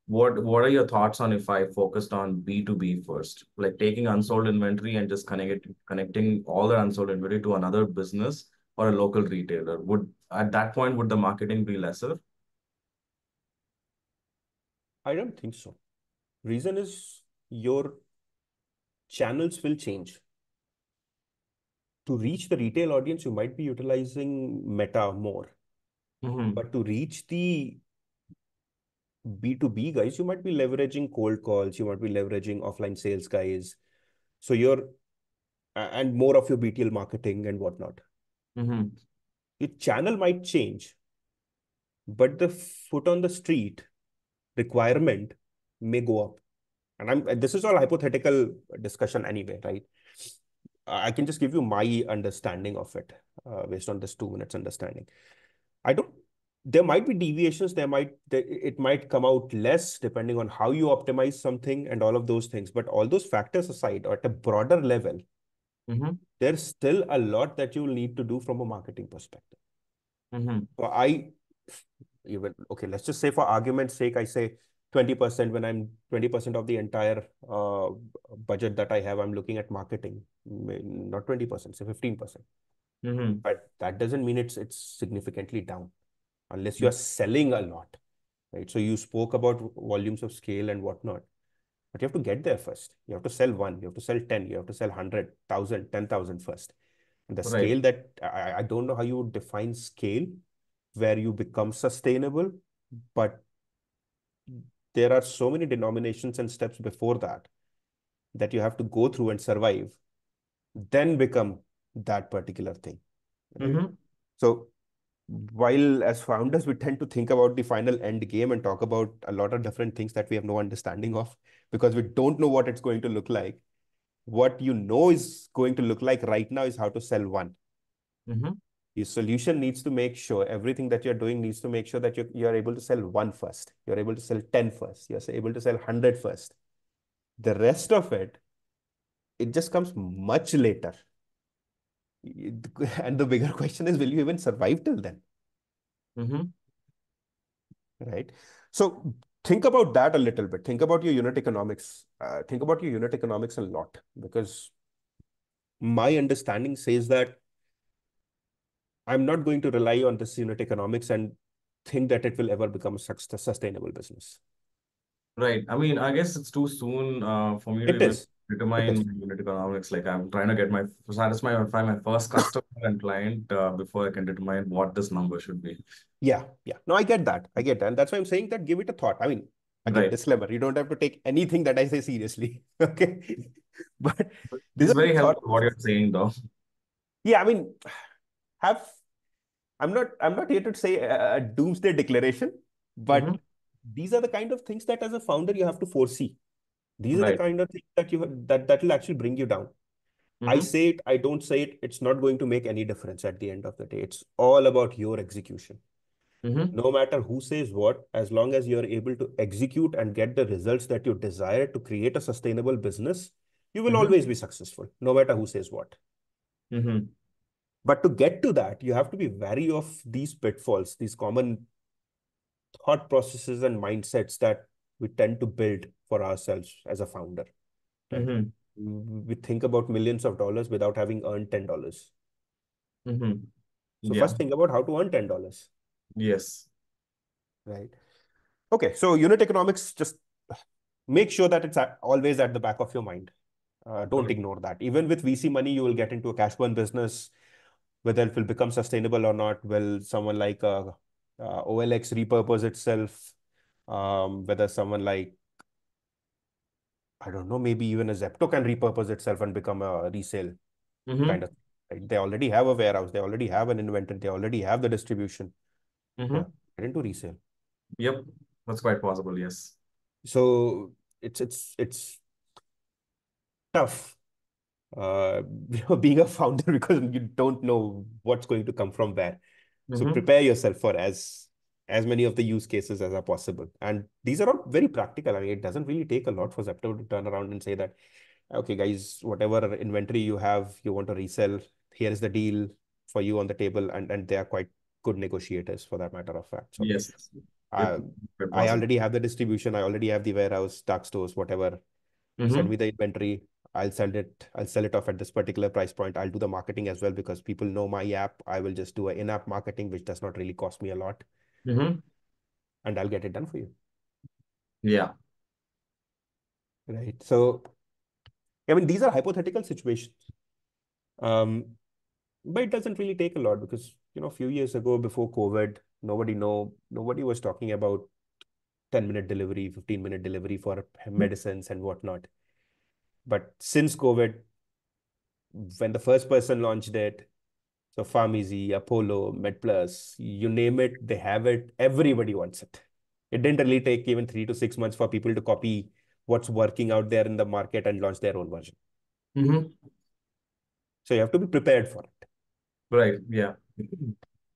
What are your thoughts on if I focused on B2B first, like taking unsold inventory and just connecting all the unsold inventory to another business or a local retailer? Would at that point would the marketing be lesser? I don't think so. Reason is your channels will change. To reach the retail audience, you might be utilizing Meta more. Mm-hmm. But to reach the B2B guys, you might be leveraging cold calls, you might be leveraging offline sales guys. So and more of your BTL marketing and whatnot. Mm-hmm. Your channel might change, but the foot on the street requirement may go up. And this is all hypothetical discussion anyway, right? I can just give you my understanding of it based on this 2 minutes understanding. I don't, there might be deviations, it might come out less depending on how you optimize something and all of those things. But all those factors aside, or at a broader level, Mm-hmm. there's still a lot that you will need to do from a marketing perspective. Mm-hmm. So okay, let's just say for argument's sake, I say 20% when I'm 20% of the entire budget that I have, I'm looking at marketing, not 20%, say 15%. Mm-hmm. But that doesn't mean it's significantly down unless you are selling a lot, right? So you spoke about volumes of scale and whatnot, but you have to get there first. You have to sell one, you have to sell 10, you have to sell 100,000, 10,000 first. And the Right. scale that I don't know how you would define scale where you become sustainable, but there are so many denominations and steps before that that you have to go through and survive, then become that particular thing, right? Mm-hmm. So while as founders, we tend to think about the final end game and talk about a lot of different things that we have no understanding of because we don't know what it's going to look like. What you know is going to look like right now is how to sell one. Mm-hmm. Your solution needs to make sure everything that you're doing needs to make sure that you're able to sell one first. You're able to sell 10 first. You're able to sell 100 first. The rest of it, it just comes much later. And the bigger question is, will you even survive till then? Mm-hmm. Right? So think about that a little bit. Think about your unit economics. Think about your unit economics a lot because my understanding says that I'm not going to rely on this unit economics and think that it will ever become a sustainable business. Right. I mean, I guess it's too soon for me to It even is. It determine is. my unit economics. Like I'm trying to satisfy my first customer and client before I can determine what this number should be. Yeah. Yeah. No, I get that. I get that. And that's why I'm saying that give it a thought. I mean, again, Right. disclaimer, you don't have to take anything that I say seriously. Okay. But these It's are the very thought helpful what you're process. saying, though. Yeah. I mean, have I'm not here to say a doomsday declaration, Mm-hmm. but these are the kind of things that as a founder you have to foresee. These are the Right. kind of things that that will actually bring you down. I Mm-hmm. say it, I don't say it, it's not going to make any difference at the end of the day. It's all about your execution. Mm-hmm. No matter who says what, as long as you're able to execute and get the results that you desire to create a sustainable business, you will Mm-hmm. always be successful, no matter who says what. Mm-hmm. But to get to that, you have to be wary of these pitfalls, these common thought processes and mindsets that we tend to build for ourselves as a founder, right? Mm-hmm. We think about millions of dollars without having earned $10. Mm-hmm. So Yeah. first think about how to earn $10, Yes. right? Okay, so unit economics, just make sure that it's always at the back of your mind. Don't Okay. ignore that. Even with VC money, you will get into a cash burn business. whether it will become sustainable or not. Will someone like OLX repurpose itself? Whether someone like, I don't know, maybe even a Zepto can repurpose itself and become a resale kind Mm-hmm. of thing, right? They already have a warehouse, they already have an inventory, they already have the distribution. Yeah, Mm-hmm. get into resale. Yep. That's quite possible. Yes. So it's tough, uh, being a founder because you don't know what's going to come from where. So Mm-hmm. prepare yourself for as many of the use cases as are possible. And these are all very practical. I mean, it doesn't really take a lot for Zepto to turn around and say that, okay, guys, whatever inventory you have, you want to resell, here is the deal for you on the table. And they are quite good negotiators for that matter of fact. So Yes. It's I quite I possible. already have the distribution, I already have the warehouse, dark stores, whatever. Send Mm-hmm. me the inventory. I'll sell it off at this particular price point. I'll do the marketing as well because people know my app. I will just do an in-app marketing, which does not really cost me a lot, Mm-hmm. and I'll get it done for you. Yeah. Right. So, I mean, these are hypothetical situations. Um, but it doesn't really take a lot because, a few years ago before COVID, nobody was talking about 10-minute delivery, 15-minute delivery for medicines and whatnot. But since COVID, when the first person launched it, so Pharmacy, Apollo, MedPlus, you name it, they have it. Everybody wants it. It didn't really take even 3 to 6 months for people to copy what's working out there in the market and launch their own version. Mm-hmm. So you have to be prepared for it. Right. Yeah.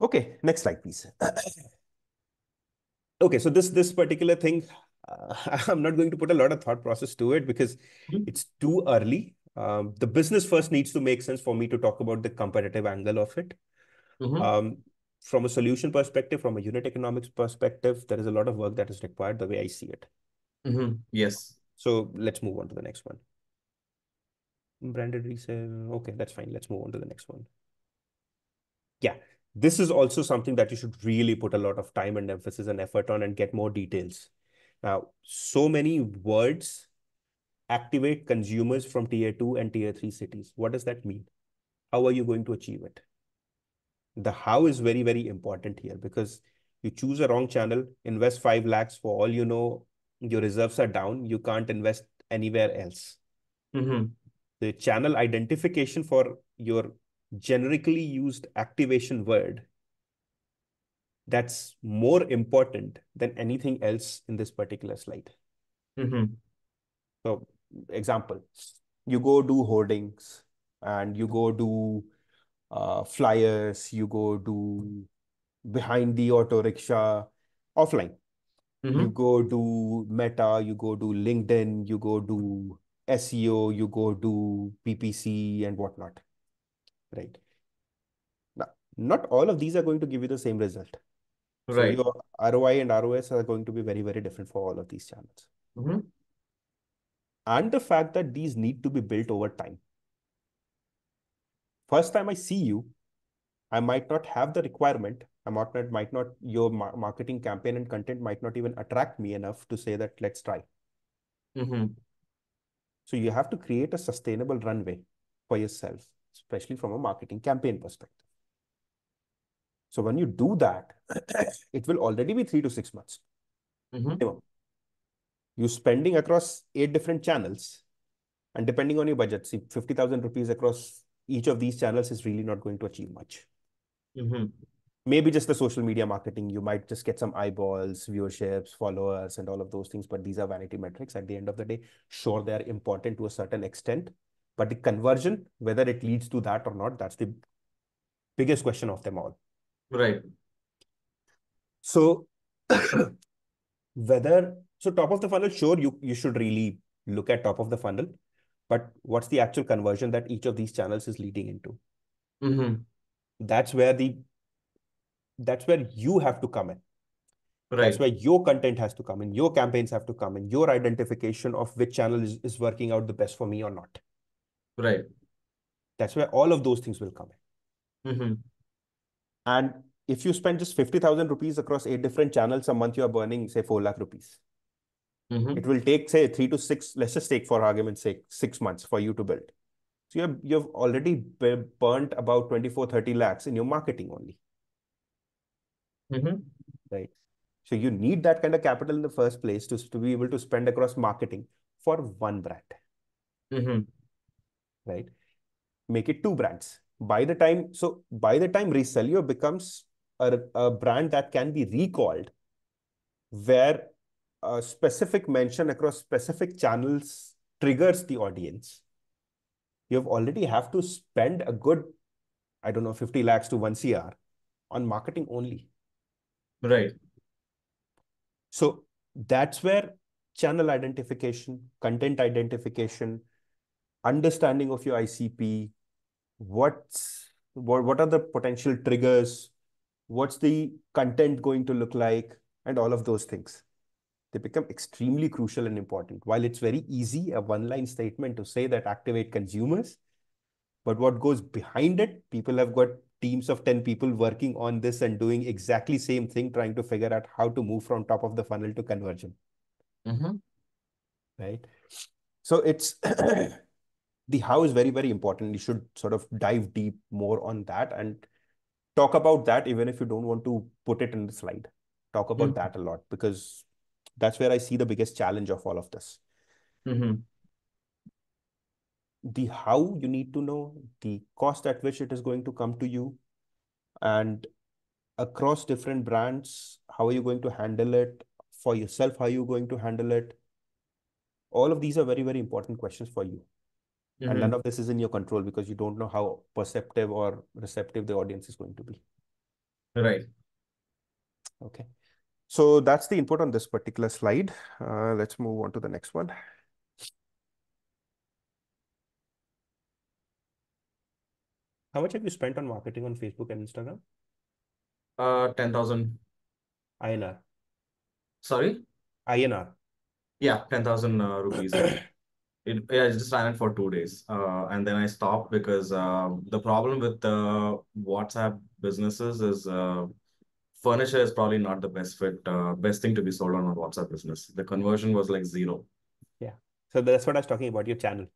Okay, next slide, please. Okay, so this particular thing, I'm not going to put a lot of thought process to it because it's too early. The business first needs to make sense for me to talk about the competitive angle of it. Mm-hmm. Um, from a solution perspective, from a unit economics perspective, there is a lot of work that is required the way I see it. Mm-hmm. Yes. So let's move on to the next one. Branded resale. Okay, that's fine. Let's move on to the next one. Yeah, this is also something that you should really put a lot of time and emphasis and effort on and get more details. Now, so many words activate consumers from tier 2 and tier 3 cities. What does that mean? How are you going to achieve it? The how is very, very important here because you choose a wrong channel, invest 5 lakhs, for all you know, your reserves are down. You can't invest anywhere else. Mm-hmm. The channel identification for your generically used activation word, that's more important than anything else in this particular slide. Mm-hmm. So, example, you go do hoardings and you go do flyers, you go do behind the auto rickshaw offline. You Mm-hmm. go do Meta, you go do LinkedIn, you go do SEO, you go do PPC and whatnot, right? Now, not all of these are going to give you the same result. So Right. your ROI and ROS are going to be very, very different for all of these channels. Mm-hmm. And the fact that these need to be built over time. First time I see you, I might not have the requirement. I might not, your marketing campaign and content might not even attract me enough to say that let's try. Mm-hmm. So you have to create a sustainable runway for yourself, especially from a marketing campaign perspective. So when you do that, it will already be 3 to 6 months Mm-hmm. minimum. You spending across 8 different channels, and depending on your budget, see 50,000 rupees across each of these channels is really not going to achieve much. Mm-hmm. Maybe just the social media marketing, you might just get some eyeballs, viewerships, followers, and all of those things. But these are vanity metrics at the end of the day. Sure, they are important to a certain extent, but the conversion, whether it leads to that or not, that's the biggest question of them all. Right. So top of the funnel, sure, you should really look at top of the funnel, but what's the actual conversion that each of these channels is leading into? Mm-hmm. That's where you have to come in. That's Right. where your content has to come in, your campaigns have to come in, your identification of which channel is working out the best for me or not. Right. That's where all of those things will come in. Mm-hmm. And if you spend just 50,000 rupees across 8 different channels a month, you are burning, say, 4 lakh rupees. Mm-hmm. It will take, say, 3 to 6, let's just take for argument's sake, 6 months for you to build. So you've already burnt about 24, 30 lakhs in your marketing only, Mm-hmm. right? So you need that kind of capital in the first place to be able to spend across marketing for one brand, Mm-hmm. right? Make it two brands. By the time Reselleo becomes a brand that can be recalled, where a specific mention across specific channels triggers the audience, you already have to spend a good, I don't know, 50 lakhs to 1 CR on marketing only. Right. So that's where channel identification, content identification, understanding of your ICP, what are the potential triggers, what's the content going to look like, and all of those things. They become extremely crucial and important. While it's very easy, a one-line statement to say that activate consumers, but what goes behind it, people have got teams of 10 people working on this and doing exactly same thing, trying to figure out how to move from top of the funnel to conversion, Mm-hmm. right? So it's the how is very, very important. You should sort of dive deep more on that and talk about that, even if you don't want to put it in the slide. Talk about that a lot, because that's where I see the biggest challenge of all of this. Mm-hmm. The how you need to know, the cost at which it is going to come to you, and across different brands, how are you going to handle it? For yourself, how are you going to handle it? All of these are very, very important questions for you. And none Mm-hmm. of this is in your control because you don't know how perceptive or receptive the audience is going to be. Right. Okay. So that's the input on this particular slide. Let's move on to the next one. How much have you spent on marketing on Facebook and Instagram? 10,000. INR. Sorry? INR. Yeah, 10,000 rupees. I just ran it for 2 days. And then I stopped because the problem with WhatsApp businesses is furniture is probably not the best thing to be sold on a WhatsApp business. The conversion was like zero. Yeah. So that's what I was talking about, your channel,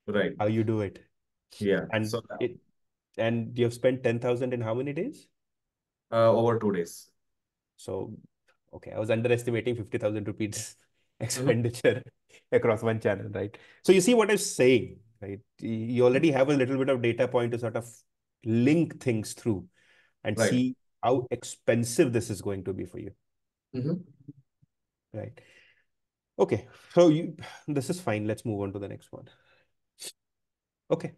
Right. how you do it. Yeah. And So and you've spent 10,000 in how many days? over 2 days. So, okay, I was underestimating 50,000 rupees Mhm. expenditure across one channel, right? So you see what I'm saying, right? You already have a little bit of data point to sort of link things through and Right. see how expensive this is going to be for you, Hmm. right? Okay, so this is fine. Let's move on to the next one. Okay,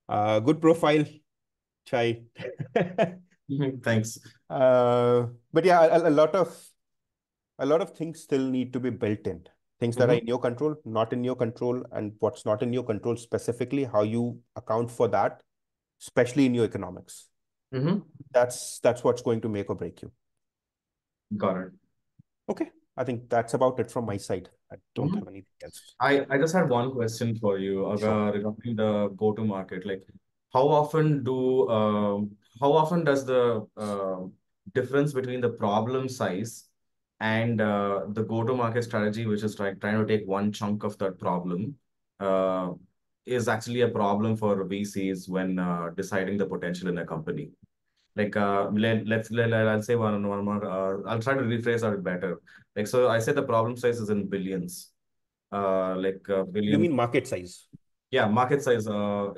good profile, Chai. Thanks. But yeah, a lot of things still need to be built in. Things that are Hmm. in your control, not in your control, and what's not in your control specifically, how you account for that, especially in your economics. Hmm. That's what's going to make or break you. Got it. Okay, I think that's about it from my side. I don't Mhm. have anything else. I just had one question for you Sure. regarding the go-to market. Like, how often do how often does the difference between the problem size and the go-to market strategy, which is trying to take one chunk of that problem, uh, is actually a problem for VCs when deciding the potential in a company? Like I'll say one more. I'll try to rephrase it better. Like, so I say the problem size is in billions, You billion. mean market size? Yeah, market size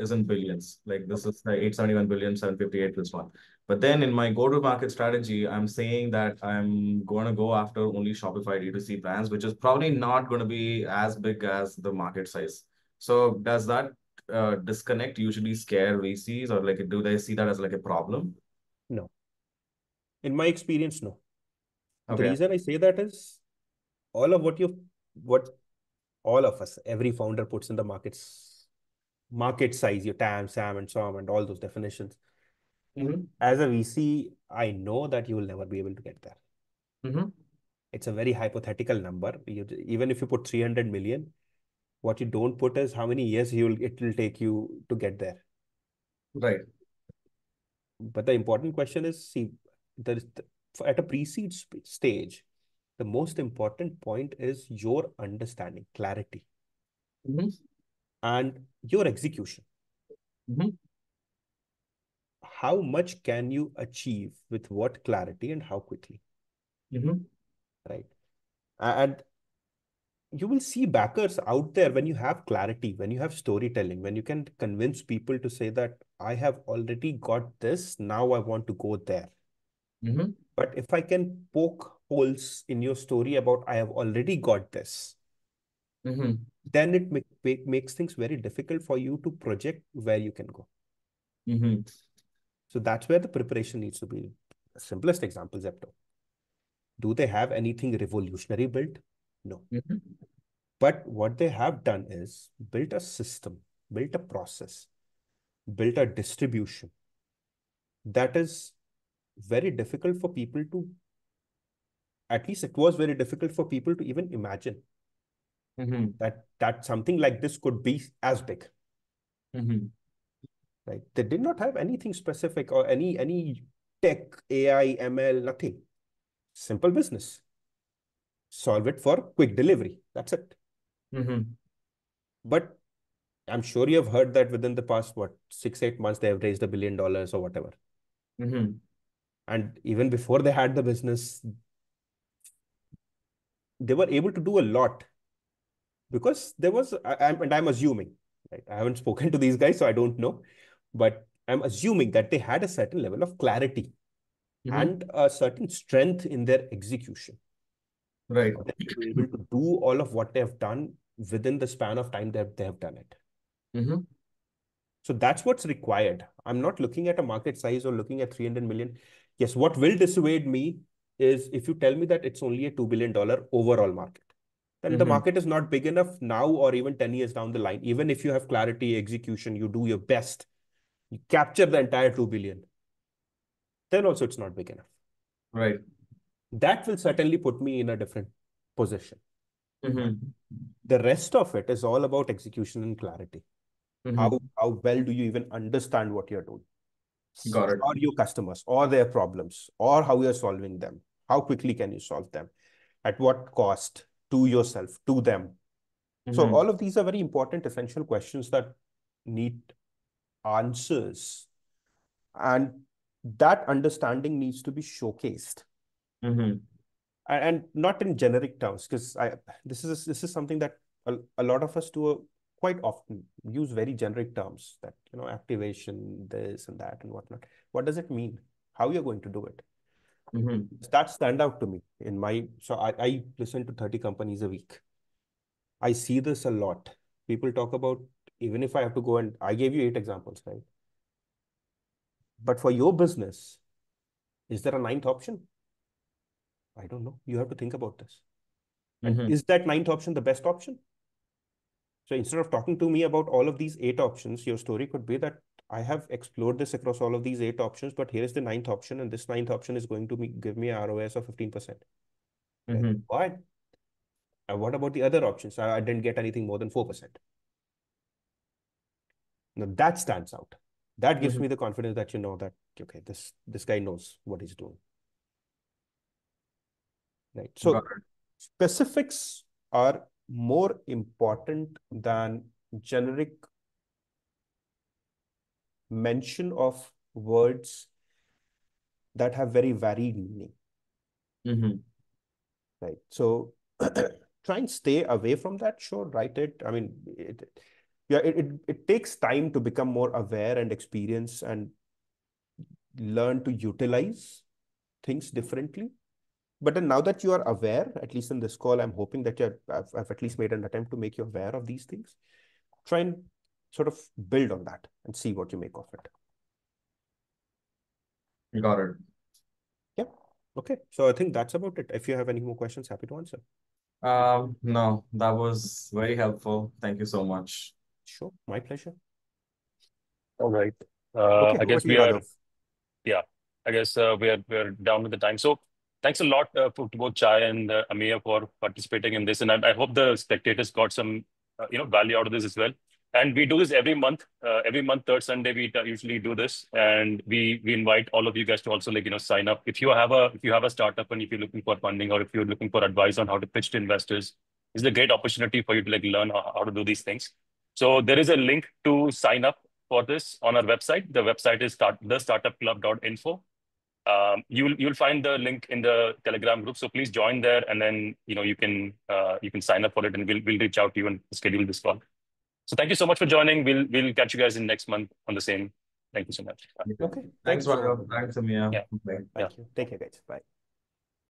is in billions. Like, this Okay. is the 871 billion, 758 plus one. But then in my go-to-market strategy, I'm saying that I'm going to go after only Shopify D2C brands, which is probably not going to be as big as the market size. So does that disconnect usually scare VCs, or like do they see that as like a problem? No. In my experience, no. The Okay. reason I say that is all of what all of us, every founder puts in the market size, your TAM, SAM, and SOM, and all those definitions. Mm-hmm. As a VC, I know that you will never be able to get there. Mm-hmm. It's a very hypothetical number. Even if you put 300 million, what you don't put is how many years it will take you to get there. Right. But the important question is, see, there is at a pre-seed stage, the most important point is your understanding, clarity. Mm-hmm. and your execution. How much can you achieve with what clarity and how quickly? Right. And you will see backers out there when you have clarity, when you have storytelling, when you can convince people to say that I have already got this, now I want to go there. But if I can poke holes in your story about I have already got this, then it makes things very difficult for you to project where you can go. So that's where the preparation needs to be. The simplest example, Zepto. Do they have anything revolutionary built? No. But what they have done is built a system, built a process, built a distribution that is very difficult for people to, at least it was very difficult for people to even imagine that something like this could be as big. Right? They did not have anything specific or any tech, AI, ML, nothing. Simple business. Solve it for quick delivery. That's it. But I'm sure you have heard that within the past, 6-8 months, they have raised $1 billion or whatever. And even before they had the business, they were able to do a lot because there was, and I'm assuming, right? I haven't spoken to these guys, so I don't know, but I'm assuming that they had a certain level of clarity and a certain strength in their execution. Right. For them to be able to do all of what they have done within the span of time that they have done it. So that's what's required. I'm not looking at a market size or looking at 300 million. Yes, what will dissuade me is if you tell me that it's only a $2 billion overall market, then the market is not big enough now or even 10 years down the line. Even if you have clarity, execution, you do your best, you capture the entire 2 billion, then also it's not big enough. Right. That will certainly put me in a different position. The rest of it is all about execution and clarity. How well do you even understand what you're doing? Got it. Or your customers, or their problems, or how you're solving them? How quickly can you solve them? At what cost to yourself, to them? So all of these are very important, essential questions that need answers. And that understanding needs to be showcased. And not in generic terms, because this is something that a lot of us do quite often use very generic terms that, activation, this and that and whatnot. What does it mean? How you're going to do it? That stand out to me in so I listen to 30 companies a week. I see this a lot. People talk about, even if I have to go and I gave you 8 examples, right? But for your business, is there a 9th option? I don't know. You have to think about this. And is that 9th option the best option? So instead of talking to me about all of these 8 options, your story could be that I have explored this across all of these 8 options, but here is the 9th option, and this 9th option is going to give me a ROS of 15%. Right? Why? And what about the other options? I didn't get anything more than 4%. Now that stands out. That gives me the confidence that that, okay, this guy knows what he's doing. Right. So specifics are more important than generic mention of words that have very varied meaning. Right. So try and stay away from that. Sure, write it. I mean, it takes time to become more aware and experience and learn to utilize things differently. But then now that you are aware, at least in this call, I'm hoping that I've at least made an attempt to make you aware of these things. Try and sort of build on that and see what you make of it. Got it. Yeah. Okay. So I think that's about it. If you have any more questions, happy to answer. No, that was very helpful. Thank you so much. Sure. My pleasure. All right. Okay. I guess we are, yeah, I guess we're down with the time. So thanks a lot to both Chai and Amiya for participating in this. And I hope the spectators got some, value out of this as well. And we do this every month. Every month, third Sunday, we usually do this, and we invite all of you guys to also sign up. If you have a startup and if you're looking for funding or if you're looking for advice on how to pitch to investors, it's a great opportunity for you to learn how to do these things. So there is a link to sign up for this on our website. The website is thestartupclub.info. You'll find the link in the Telegram group. So please join there, and then you can sign up for it, and we'll reach out to you and schedule this call. So thank you so much for joining. We'll catch you guys in next month on the same. Thank you so much. Okay. Thanks, So Raghav. Thanks, Amiya. Yeah. Bye. thank you. Take care, guys. Bye.